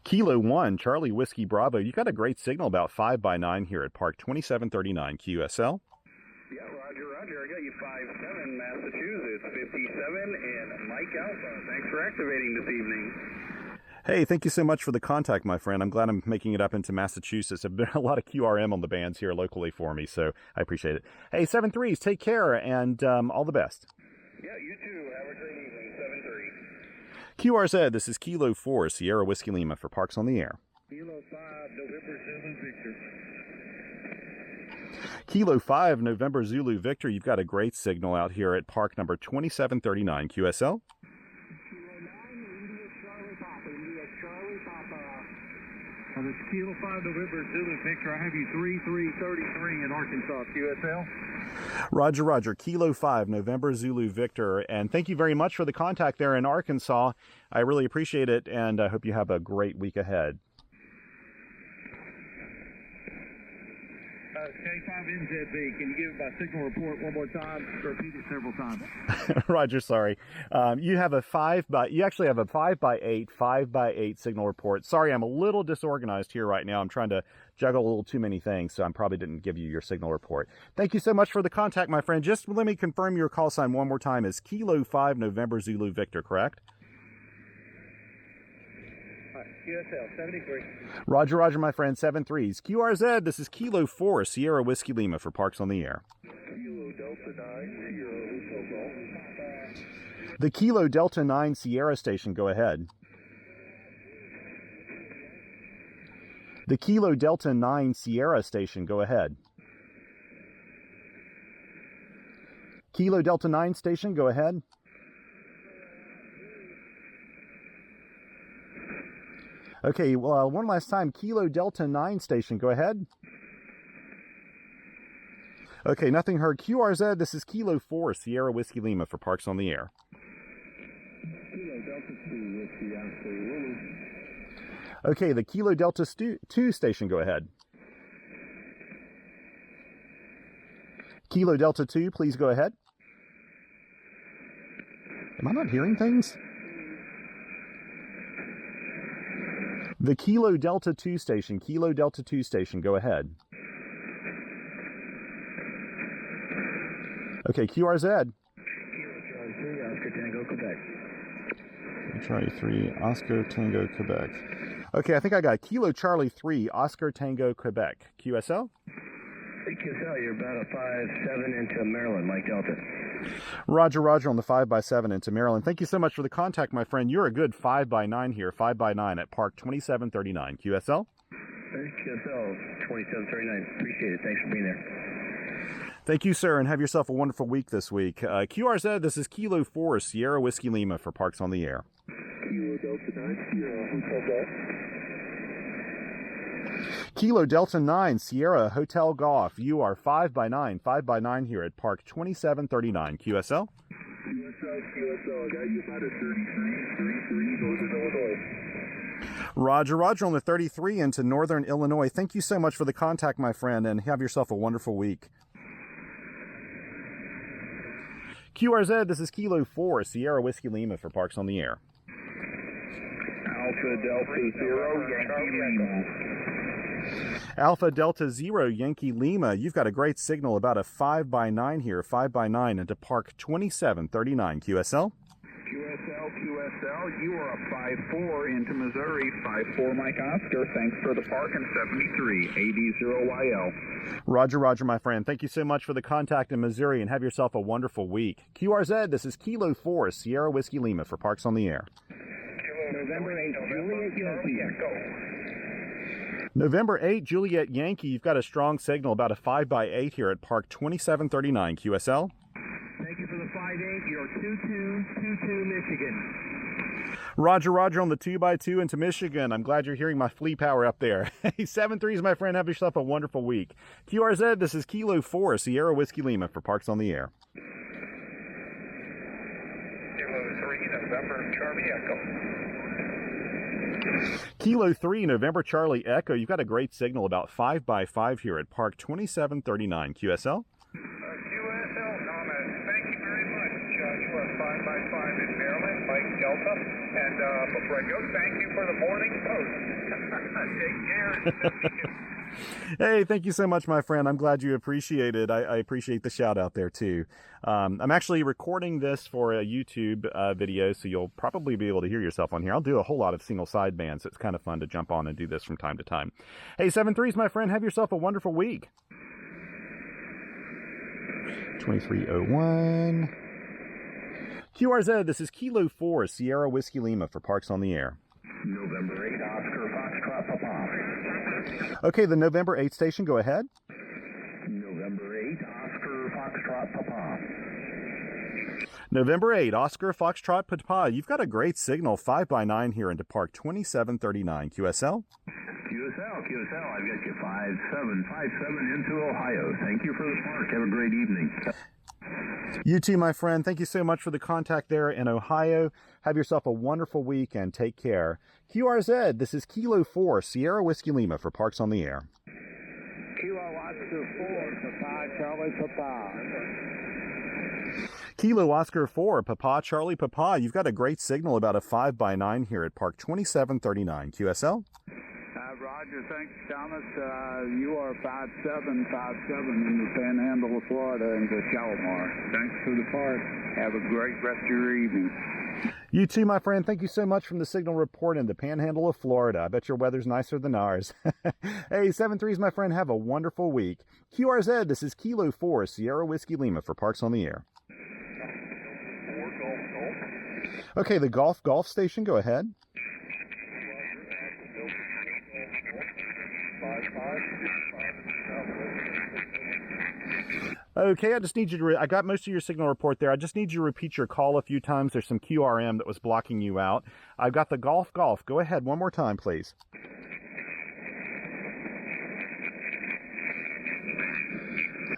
Speaker 1: Kilo 1, Charlie Whiskey Bravo. You got a great signal about 5x9 here at Park 2739 QSL.
Speaker 2: Yeah, Roger. I got you 5'7", Massachusetts, 57, and Mike Alpha. Thanks for activating this evening.
Speaker 1: Hey, thank you so much for the contact, my friend. I'm glad I'm making it up into Massachusetts. There's been a lot of QRM on the bands here locally for me, so I appreciate it. Hey, 7-3s, take care, and all the best.
Speaker 2: Yeah, you too. Have a great evening. 7-3.
Speaker 1: QRZ, this is Kilo 4 Sierra Whiskey Lima for Parks on the Air.
Speaker 2: Kilo 5, November 7, Victor.
Speaker 1: Kilo 5, November Zulu Victor, you've got a great signal out here at park number 2739 QSL.
Speaker 2: This is Kilo 5, November Zulu Victor. I have you 3333 in Arkansas, QSL.
Speaker 1: Roger, Roger. Kilo 5, November Zulu Victor. And thank you very much for the contact there in Arkansas. I really appreciate it, and I hope you have a great week ahead.
Speaker 2: K5NZB, can you give my signal report one more time? Repeat it several times.
Speaker 1: Roger, sorry. You actually have a 5x8, 5x8 signal report. Sorry, I'm a little disorganized here right now. I'm trying to juggle a little too many things, so I probably didn't give you your signal report. Thank you so much for the contact, my friend. Just let me confirm your call sign one more time. Is Kilo 5, November Zulu Victor, correct?
Speaker 2: QSL 73.
Speaker 1: Roger, Roger, my friend, 7-3s. QRZ, this is Kilo 4, Sierra Whiskey Lima for Parks on the Air.
Speaker 2: Kilo Delta 9, Sierra.
Speaker 1: The Kilo Delta 9 Sierra station, go ahead. The Kilo Delta 9 Sierra station, go ahead. Kilo Delta 9 station, go ahead. Okay, well, one last time. Kilo Delta 9 station, go ahead. Okay, nothing heard. QRZ, this is Kilo 4, Sierra Whiskey Lima for Parks on the Air.
Speaker 2: Kilo Delta 2, Whiskey Oscar Lily.
Speaker 1: Okay, the Kilo Delta 2 station, go ahead. Kilo Delta 2, please go ahead. Am I not hearing things? The Kilo Delta 2 station, Kilo Delta 2 station, go ahead. Okay, QRZ. Charlie 3, Oscar Tango, Quebec. Okay, I think I got Kilo Charlie 3, Oscar Tango, Quebec. QSL?
Speaker 2: QSL, you're about a 5-7 into Maryland, Mike Delta.
Speaker 1: Roger, Roger on the 5x7 into Maryland. Thank you so much for the contact, my friend. You're a good 5x9 here, 5x9 at Park 2739. QSL?
Speaker 2: QSL 2739. Appreciate it. Thanks for being there.
Speaker 1: Thank you, sir, and have yourself a wonderful week this week. QRZ, this is Kilo 4, Sierra Whiskey Lima for Parks on the Air.
Speaker 2: Kilo Delta 9, Sierra Hotel Golf.
Speaker 1: Kilo Delta 9, Sierra Hotel Golf. You are 5x9 here at Park 2739. QSL?
Speaker 2: QSL, I got you about a 33, Northern Illinois.
Speaker 1: Roger, Roger on the 33 into Northern Illinois. Thank you so much for the contact, my friend, and have yourself a wonderful week. QRZ, this is Kilo 4, Sierra Whiskey Lima for Parks on the Air.
Speaker 2: Alpha Delta 0, Yankee Lima.
Speaker 1: Alpha Delta 0, Yankee Lima. You've got a great signal, about a 5x9 here, 5x9 into Park 2739. QSL?
Speaker 2: QSL, you are a 5-4 into Missouri, 5-4 Mike Oscar. Thanks for the park in 73, AD0YL.
Speaker 1: Roger, Roger, my friend. Thank you so much for the contact in Missouri, and have yourself a wonderful week. QRZ, this is Kilo 4, Sierra Whiskey Lima for Parks on the Air.
Speaker 2: November 8, Juliet Yankee.
Speaker 1: November 8, Juliet Yankee. You've got a strong signal, about a 5x8 here at Park 2739. QSL?
Speaker 2: Thank you for the 5-8. You're 2222 Michigan.
Speaker 1: Roger, Roger on the 2x2 into Michigan. I'm glad you're hearing my flea power up there. Hey, 7-3s, my friend. Have yourself a wonderful week. QRZ, this is Kilo 4, Sierra Whiskey Lima for Parks on the Air.
Speaker 2: Kilo 3, November Charlie Echo.
Speaker 1: Kilo 3, November Charlie Echo. You've got a great signal, about 5x5 here at Park 2739. QSL?
Speaker 2: QSL, comment. Thank you very much. You are 5x5 in Maryland, Mike Delta. And before I go, thank you for the morning post. Take care.
Speaker 1: Hey, thank you so much, my friend. I'm glad you appreciate it. I appreciate the shout out there, too. I'm actually recording this for a YouTube video, so you'll probably be able to hear yourself on here. I'll do a whole lot of single sideband, so it's kind of fun to jump on and do this from time to time. Hey, 7-3s, my friend. Have yourself a wonderful week. 2301. QRZ, this is Kilo 4, Sierra Whiskey Lima for Parks on the Air.
Speaker 2: November 8, Oscar Foxtrot Papa.
Speaker 1: Okay, the November 8 station, go ahead.
Speaker 2: November Foxtrot Papa.
Speaker 1: November 8, Oscar Foxtrot Papa. You've got a great signal, 5x9 here into Park 2739. QSL?
Speaker 2: QSL, I've got you 5757 into Ohio. Thank you for the park. Have a great evening.
Speaker 1: You too, my friend. Thank you so much for the contact there in Ohio. Have yourself a wonderful week and take care. QRZ, this is Kilo 4, Sierra Whiskey Lima for Parks on the Air.
Speaker 3: Kilo Oscar 4, Papa, Charlie Papa.
Speaker 1: Kilo Oscar 4, Papa, Charlie Papa. You've got a great signal, about a 5x9 here at Park 2739. QSL?
Speaker 3: Roger, thanks, Thomas. You are 5757 in the Panhandle of Florida into Shalimar. Thanks for the park. Have a great rest of your evening.
Speaker 1: You too, my friend. Thank you so much from the Signal Report in the Panhandle of Florida. I bet your weather's nicer than ours. Hey, 7-3s, my friend. Have a wonderful week. QRZ, this is Kilo 4, Sierra Whiskey Lima for Parks on the Air. Okay, the Golf Station, go ahead. Okay, I just need you to, I got most of your signal report there. I just need you to repeat your call a few times. There's some QRM that was blocking you out. I've got the Golf. Go ahead one more time, please.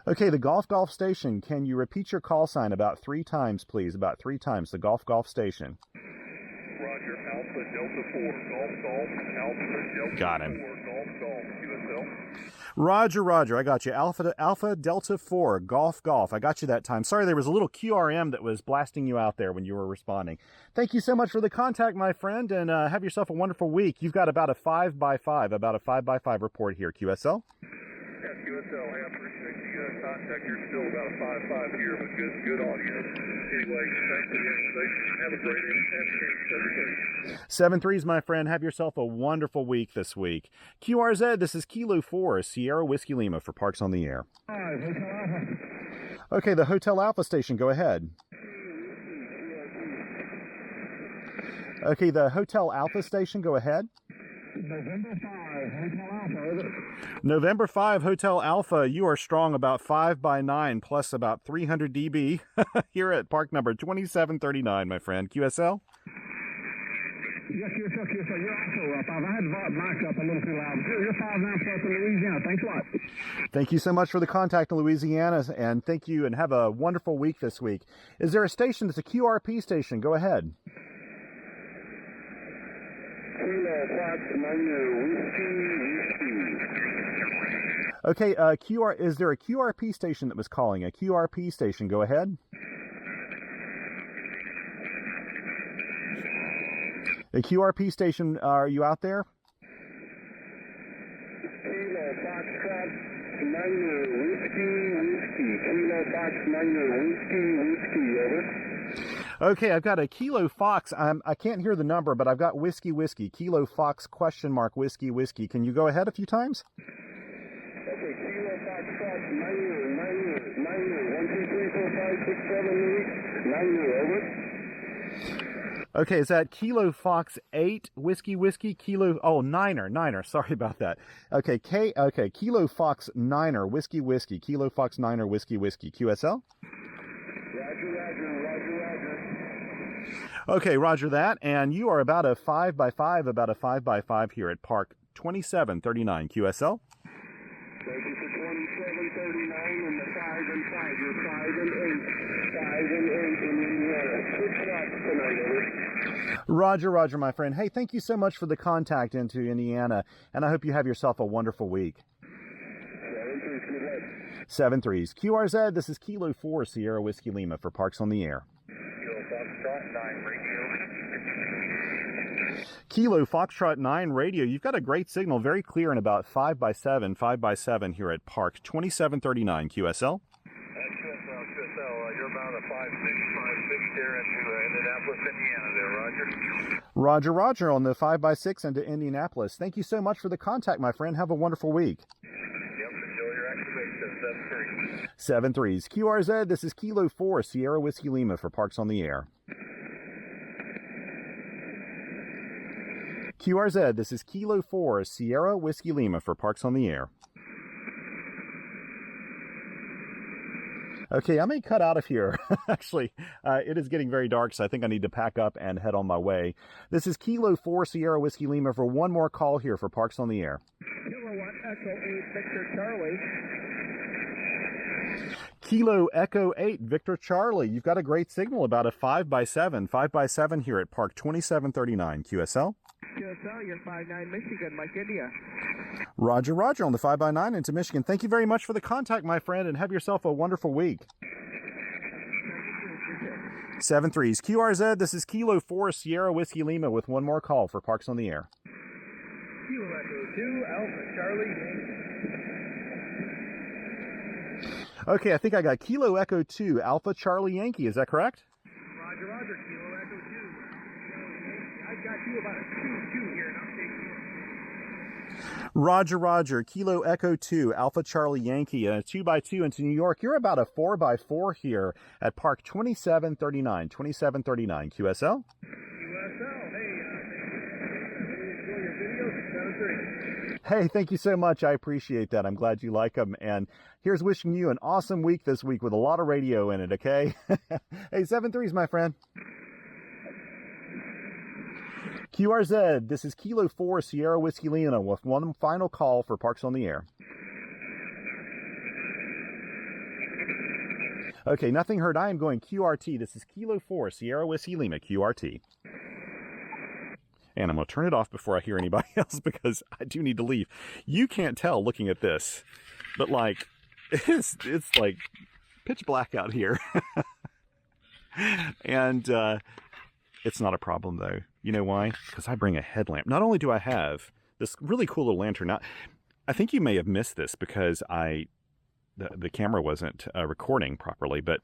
Speaker 1: Okay, the Golf Station. Can you repeat your call sign about 3 times, please? About 3 times, the Golf Station.
Speaker 2: Roger, Alpha Delta 4, Golf, Alpha Delta
Speaker 1: Got him.
Speaker 2: 4, Golf, QSL.
Speaker 1: Roger, I got you. Alpha Delta 4, Golf. I got you that time. Sorry, there was a little QRM that was blasting you out there when you were responding. Thank you so much for the contact, my friend, and have yourself a wonderful week. You've got about a 5x5 report here, QSL.
Speaker 2: Yeah, QSL, hey, I appreciate the contact. You're still about a 5.5 here, but good audio. Anyway, thanks for the information. Have a great evening.
Speaker 1: 7-3s, my friend. Have yourself a wonderful week this week. QRZ, this is Kilo 4, Sierra Whiskey Lima for Parks on the Air. Okay, the Hotel Alpha Station, go ahead. Okay, the Hotel Alpha Station, go ahead.
Speaker 3: November 5, Hotel Alpha.
Speaker 1: November 5, Hotel Alpha, you are strong, about 5x9 plus about 300 dB here at park number 2739, my friend. QSL?
Speaker 3: Yes, you're also up. I've had Mike up a little too loud. You're 5-9 plus in Louisiana. Thanks a lot.
Speaker 1: Thank you so much for the contact in Louisiana, and thank you, and have a wonderful week this week. Is there a station that's a QRP station? Go ahead. Okay, is there a QRP station that was calling? A QRP station, go ahead. The QRP station, are you out there?
Speaker 3: Kilo Foxtrot 9 whiskey. Kilo Fox 9 whiskey, over.
Speaker 1: Okay, I've got a Kilo Fox. I can't hear the number, but I've got whiskey. Kilo Fox whiskey. Can you go ahead a few times?
Speaker 3: Okay, Kilo Foxtrot 9 1, 2, 3, 4, 5, 6, 7, 8, 9 over.
Speaker 1: Okay, is that Kilo Fox 8 whiskey? Kilo, oh, Niner. Sorry about that. Okay, Kilo Fox 9er whiskey. Kilo Fox 9er whiskey. QSL?
Speaker 3: Roger.
Speaker 1: Okay, roger that. And you are about a 5x5 here at Park 2739. QSL?
Speaker 3: Thank you for 2739 and the 5 and 5. You're 5 and 8. 5 and 8 in Indiana. 6 lots tonight, over.
Speaker 1: Roger, my friend. Hey, thank you so much for the contact into Indiana, and I hope you have yourself a wonderful week. 7-3s. QRZ, this is Kilo 4, Sierra Whiskey Lima for Parks on the Air. Kilo Foxtrot 9 radio. You've got a great signal, very clear, in about 5x7 here at Park 2739. QSL?
Speaker 2: QSL, you're about a 5.6 there into Indianapolis, Indiana there, Roger.
Speaker 1: Roger, on the 5x6 into Indianapolis. Thank you so much for the contact, my friend. Have a wonderful week.
Speaker 2: Yep, enjoy your activation.
Speaker 1: 7-3s. QRZ, this is Kilo 4, Sierra Whiskey Lima for Parks on the Air. QRZ, this is Kilo 4, Sierra Whiskey Lima for Parks on the Air. Okay, I may cut out of here. Actually, it is getting very dark, so I think I need to pack up and head on my way. This is Kilo 4 Sierra Whiskey Lima for one more call here for Parks on the Air.
Speaker 2: Kilo 1 Echo 8 Victor Charlie.
Speaker 1: Kilo Echo 8 Victor Charlie. You've got a great signal about a 5x7. 5x7 here at Park 2739 QSL.
Speaker 2: QSL, you're 59 Michigan, Mike India.
Speaker 1: Roger, roger on the 5x9 into Michigan. Thank you very much for the contact, my friend, and have yourself a wonderful week. 7-3s. QRZ, this is Kilo 4 Sierra Whiskey Lima with one more call for Parks on the Air.
Speaker 2: Kilo Echo 2 Alpha Charlie.
Speaker 1: Okay, I think I got Kilo Echo 2 Alpha Charlie Yankee. Is that correct?
Speaker 2: Roger, roger, Kilo Echo 2. I've got you about a 2-2 here, and I'm taking you.
Speaker 1: Roger, roger. Kilo Echo 2 Alpha Charlie Yankee, and a 2x2 into New York. You're about a 4x4 here at Park 2739. 2739 QSL.
Speaker 2: QSL, hey, really enjoy your videos at 7-3.
Speaker 1: Hey, thank you so much. I appreciate that. I'm glad you like them. And here's wishing you an awesome week this week with a lot of radio in it, okay? Hey, 7-3s, my friend. QRZ, this is Kilo 4 Sierra Whiskey Lima with one final call for Parks on the Air. Okay, nothing heard. I am going QRT. This is Kilo 4 Sierra Whiskey Lima, QRT. And I'm going to turn it off before I hear anybody else because I do need to leave. You can't tell looking at this, but like, it's like pitch black out here. And it's not a problem though. You know why? Because I bring a headlamp. Not only do I have this really cool little lantern. Now, I think you may have missed this because the camera wasn't recording properly, but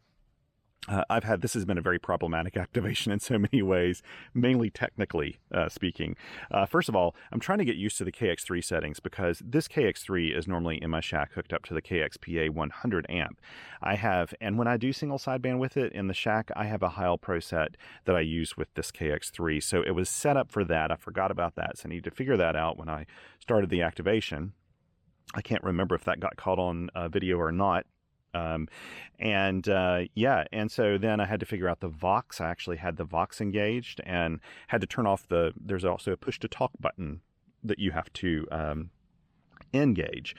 Speaker 1: this has been a very problematic activation in so many ways, mainly technically speaking. First of all, I'm trying to get used to the KX3 settings because this KX3 is normally in my shack hooked up to the KXPA 100 amp. And when I do single sideband with it in the shack, I have a Heil Pro set that I use with this KX3. So it was set up for that. I forgot about that. So I need to figure that out when I started the activation. I can't remember if that got caught on video or not. And so then I had to figure out the Vox. I actually had the Vox engaged and had to turn off there's also a push to talk button that you have to engage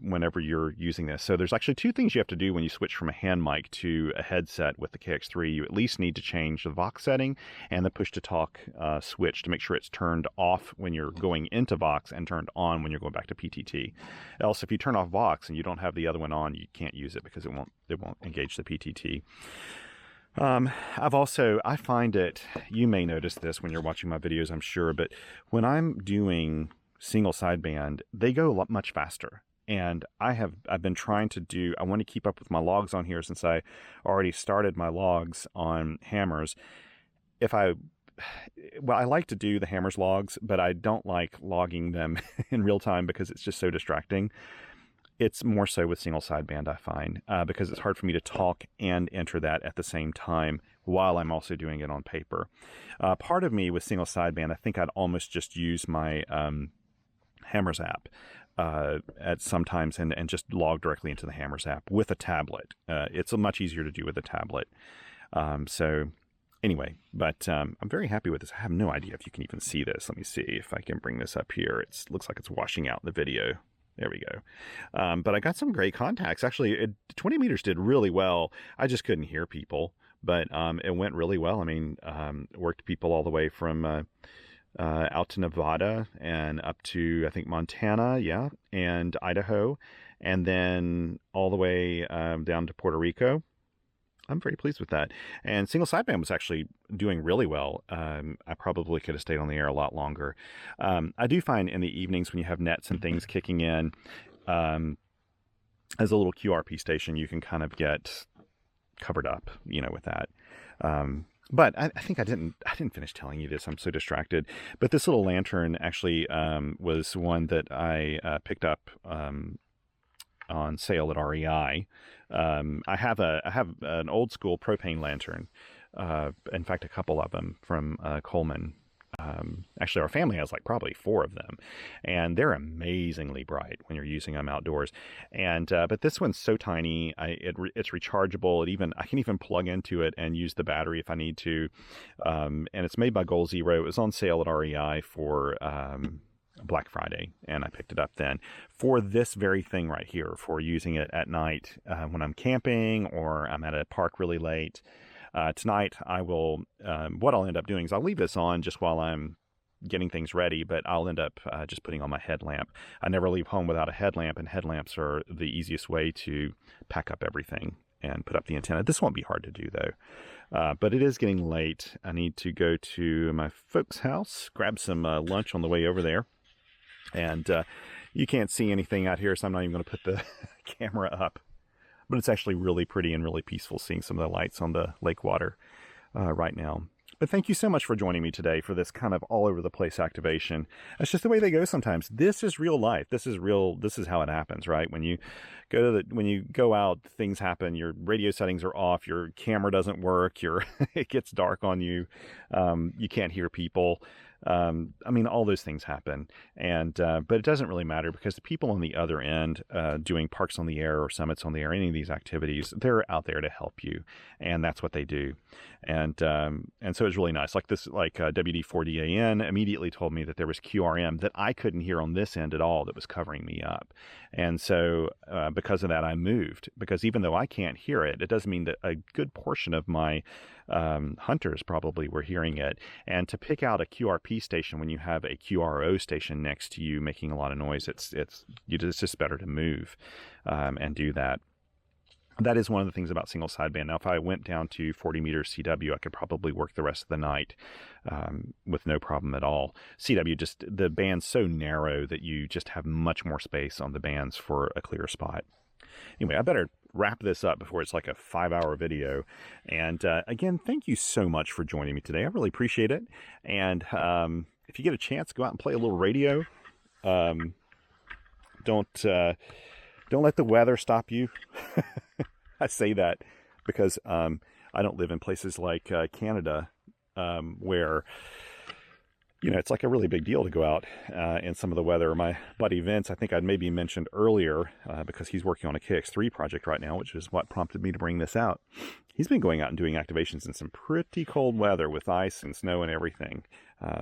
Speaker 1: whenever you're using this. So there's actually two things you have to do when you switch from a hand mic to a headset with the KX3. You at least need to change the Vox setting and the push to talk switch to make sure it's turned off when you're going into Vox and turned on when you're going back to PTT. Else, if you turn off Vox and you don't have the other one on, you can't use it because it won't engage the PTT. I find it, you may notice this when you're watching my videos, I'm sure, but when I'm doing single sideband, they go much faster. And I've been trying to I want to keep up with my logs on here since I already started my logs on hammers. I like to do the hammers logs, but I don't like logging them in real time because it's just so distracting. It's more so with single sideband, I find, because it's hard for me to talk and enter that at the same time while I'm also doing it on paper. Part of me with single sideband, I think I'd almost just use my Hammers app at sometimes and just log directly into the Hammers app with a tablet. It's much easier to do with a tablet. So anyway, but I'm very happy with this. I have no idea if you can even see this. Let me see if I can bring this up here. It looks like it's washing out the video. There we go. But I got some great contacts. Actually, 20 meters did really well. I just couldn't hear people, but it went really well. I mean, worked people all the way from out to Nevada and up to, I think, Montana, and Idaho, and then all the way down to Puerto Rico. I'm very pleased with that. And single sideband was actually doing really well. I probably could have stayed on the air a lot longer. I do find in the evenings when you have nets and things kicking in, as a little QRP station, you can kind of get covered up, with that. But I think I didn't finish telling you this. I'm so distracted. But this little lantern actually was one that I picked up on sale at REI. I have an old school propane lantern. In fact, a couple of them from Coleman Actually, our family has like probably 4 of them, and they're amazingly bright when you're using them outdoors. And but this one's so tiny, it's rechargeable. I can even plug into it and use the battery if I need to. And it's made by Goal Zero. It was on sale at REI for Black Friday, and I picked it up then for this very thing right here, for using it at night when I'm camping or I'm at a park really late. Tonight, I will, what I'll end up doing is I'll leave this on just while I'm getting things ready, but I'll end up just putting on my headlamp. I never leave home without a headlamp, and headlamps are the easiest way to pack up everything and put up the antenna. This won't be hard to do, though. But it is getting late. I need to go to my folks' house, grab some lunch on the way over there. And you can't see anything out here, so I'm not even going to put the camera up. But it's actually really pretty and really peaceful seeing some of the lights on the lake water right now. But thank you so much for joining me today for this kind of all over the place activation. That's just the way they go sometimes. This is real life. This is real. This is how it happens, right? When you go out, things happen. Your radio settings are off. Your camera doesn't work. It gets dark on you. You can't hear people. I mean, all those things happen, but it doesn't really matter because the people on the other end, doing Parks on the Air or Summits on the Air, any of these activities, they're out there to help you, and that's what they do. And so it's really nice. Like WD4DAN immediately told me that there was QRM that I couldn't hear on this end at all that was covering me up. And so, because of that, I moved, because even though I can't hear it, it doesn't mean that a good portion of my hunters probably were hearing it. And to pick out a QRP station when you have a QRO station next to you making a lot of noise, it's just better to move and do that. That is one of the things about single sideband. Now, if I went down to 40 meters CW, I could probably work the rest of the night with no problem at all. CW, the band's so narrow that you just have much more space on the bands for a clear spot. Anyway, I better wrap this up before it's like a 5-hour video. And again, thank you so much for joining me today. I really appreciate it. And if you get a chance, go out and play a little radio. Don't let the weather stop you. I say that because I don't live in places like Canada where, it's like a really big deal to go out in some of the weather. My buddy Vince, I think I'd maybe mentioned earlier, because he's working on a KX3 project right now, which is what prompted me to bring this out. He's been going out and doing activations in some pretty cold weather with ice and snow and everything.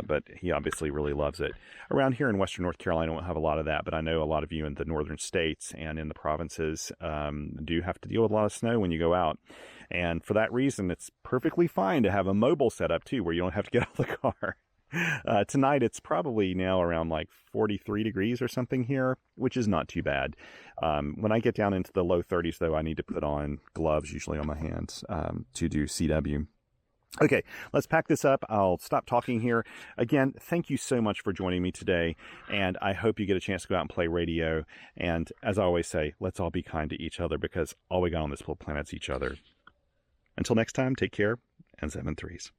Speaker 1: But he obviously really loves it. Around here in Western North Carolina, I don't have a lot of that, but I know a lot of you in the northern states and in the provinces do have to deal with a lot of snow when you go out. And for that reason, it's perfectly fine to have a mobile setup too, where you don't have to get out of the car. Tonight, it's probably now around like 43 degrees or something here, which is not too bad. When I get down into the low 30s, though, I need to put on gloves, usually on my hands, to do CW. Okay, let's pack this up. I'll stop talking here. Again, thank you so much for joining me today, and I hope you get a chance to go out and play radio. And as I always say, let's all be kind to each other, because all we got on this little planet's each other. Until next time, take care, and 7 3s.